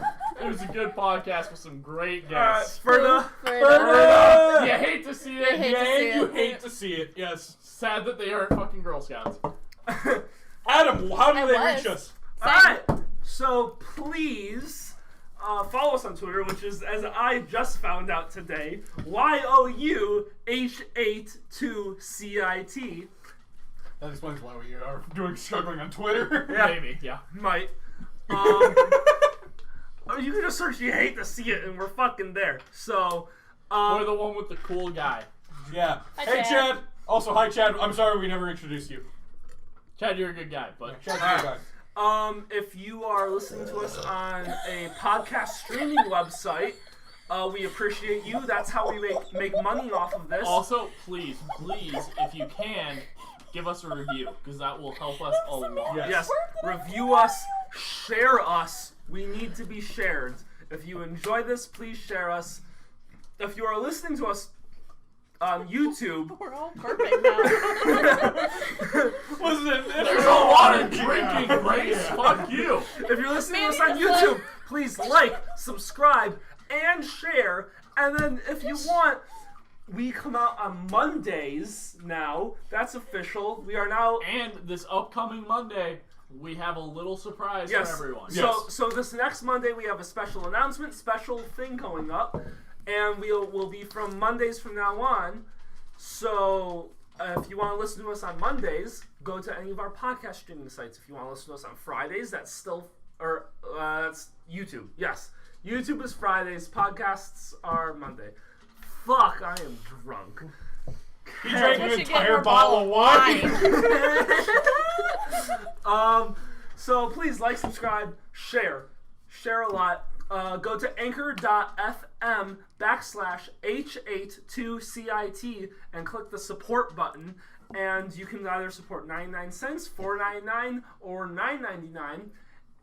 It was a good podcast with some great Alright, guests. Ferda. Further. You hate to see it. hate to see And you it. hate to see it. Yes. Sad that they aren't fucking Girl Scouts. Adam, how do I they was. reach us? Alright, so please follow us on Twitter, which is, as I just found out today, YOUH82CIT. That explains why we are struggling on Twitter. Yeah. Maybe, yeah. Might. You can just search "you hate to see it" and we're fucking there. So, Or the one with the cool guy. Yeah. Hi, Hey, Chad. Chad. Also, hi, Chad. I'm sorry we never introduced you. Chad, you're a good guy, but Chad's a good guy. if you are listening to us on a podcast streaming website, we appreciate you. That's how we make money off of this. also, please, if you can, give us a review, because that will help us a lot. Yes. Yes, review us, share us. We need to be shared. If you enjoy this, please share us. If you are listening to us on YouTube, We're all burping now. Listen, There's a lot of drinking, Grace. Fuck you. if you're listening to us Mandy, on it's YouTube, please like, subscribe, and share. And then if you want, we come out on Mondays now. That's official. We are now. And this upcoming Monday, we have a little surprise Yes. for everyone. So this next Monday we have a special announcement, special thing going up, and we'll be from Mondays from now on. So if you want to listen to us on Mondays, go to any of our podcast streaming sites. If you want to listen to us on Fridays, that's YouTube. Yes, YouTube is Fridays. Podcasts are Monday. Fuck, I am drunk. He drank an We should get entire her bottle of wine. So please like, subscribe, share a lot. Go to anchor.fm/H82CIT and click the support button, and you can either support 99 cents, $4.99, or $9.99.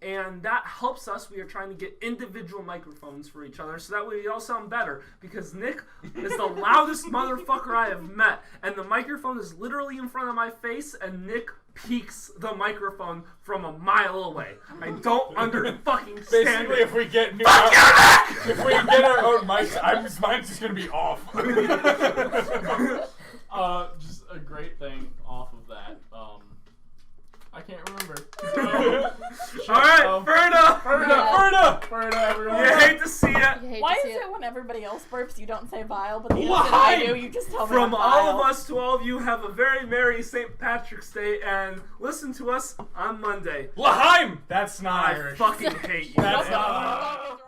And that helps us. We are trying to get individual microphones for each other so that way we all sound better. Because Nick is the loudest motherfucker I have met. And the microphone is literally in front of my face, and Nick peeks the microphone from a mile away. I don't fucking stand Basically, it. if we get new if we get our own mics, mine's just gonna be off. Just a great thing off of that. I can't remember. Alright, Ferda! Ferda, everyone. You hate to see it. You hate Why to see is it when everybody else burps you don't say vile, but the Why? instant I do you just tell me From I'm all vile? of us to all of you, have a very merry St. Patrick's Day, and listen to us on Monday. Laheim! That's not I Irish. fucking hate you. That's man. not.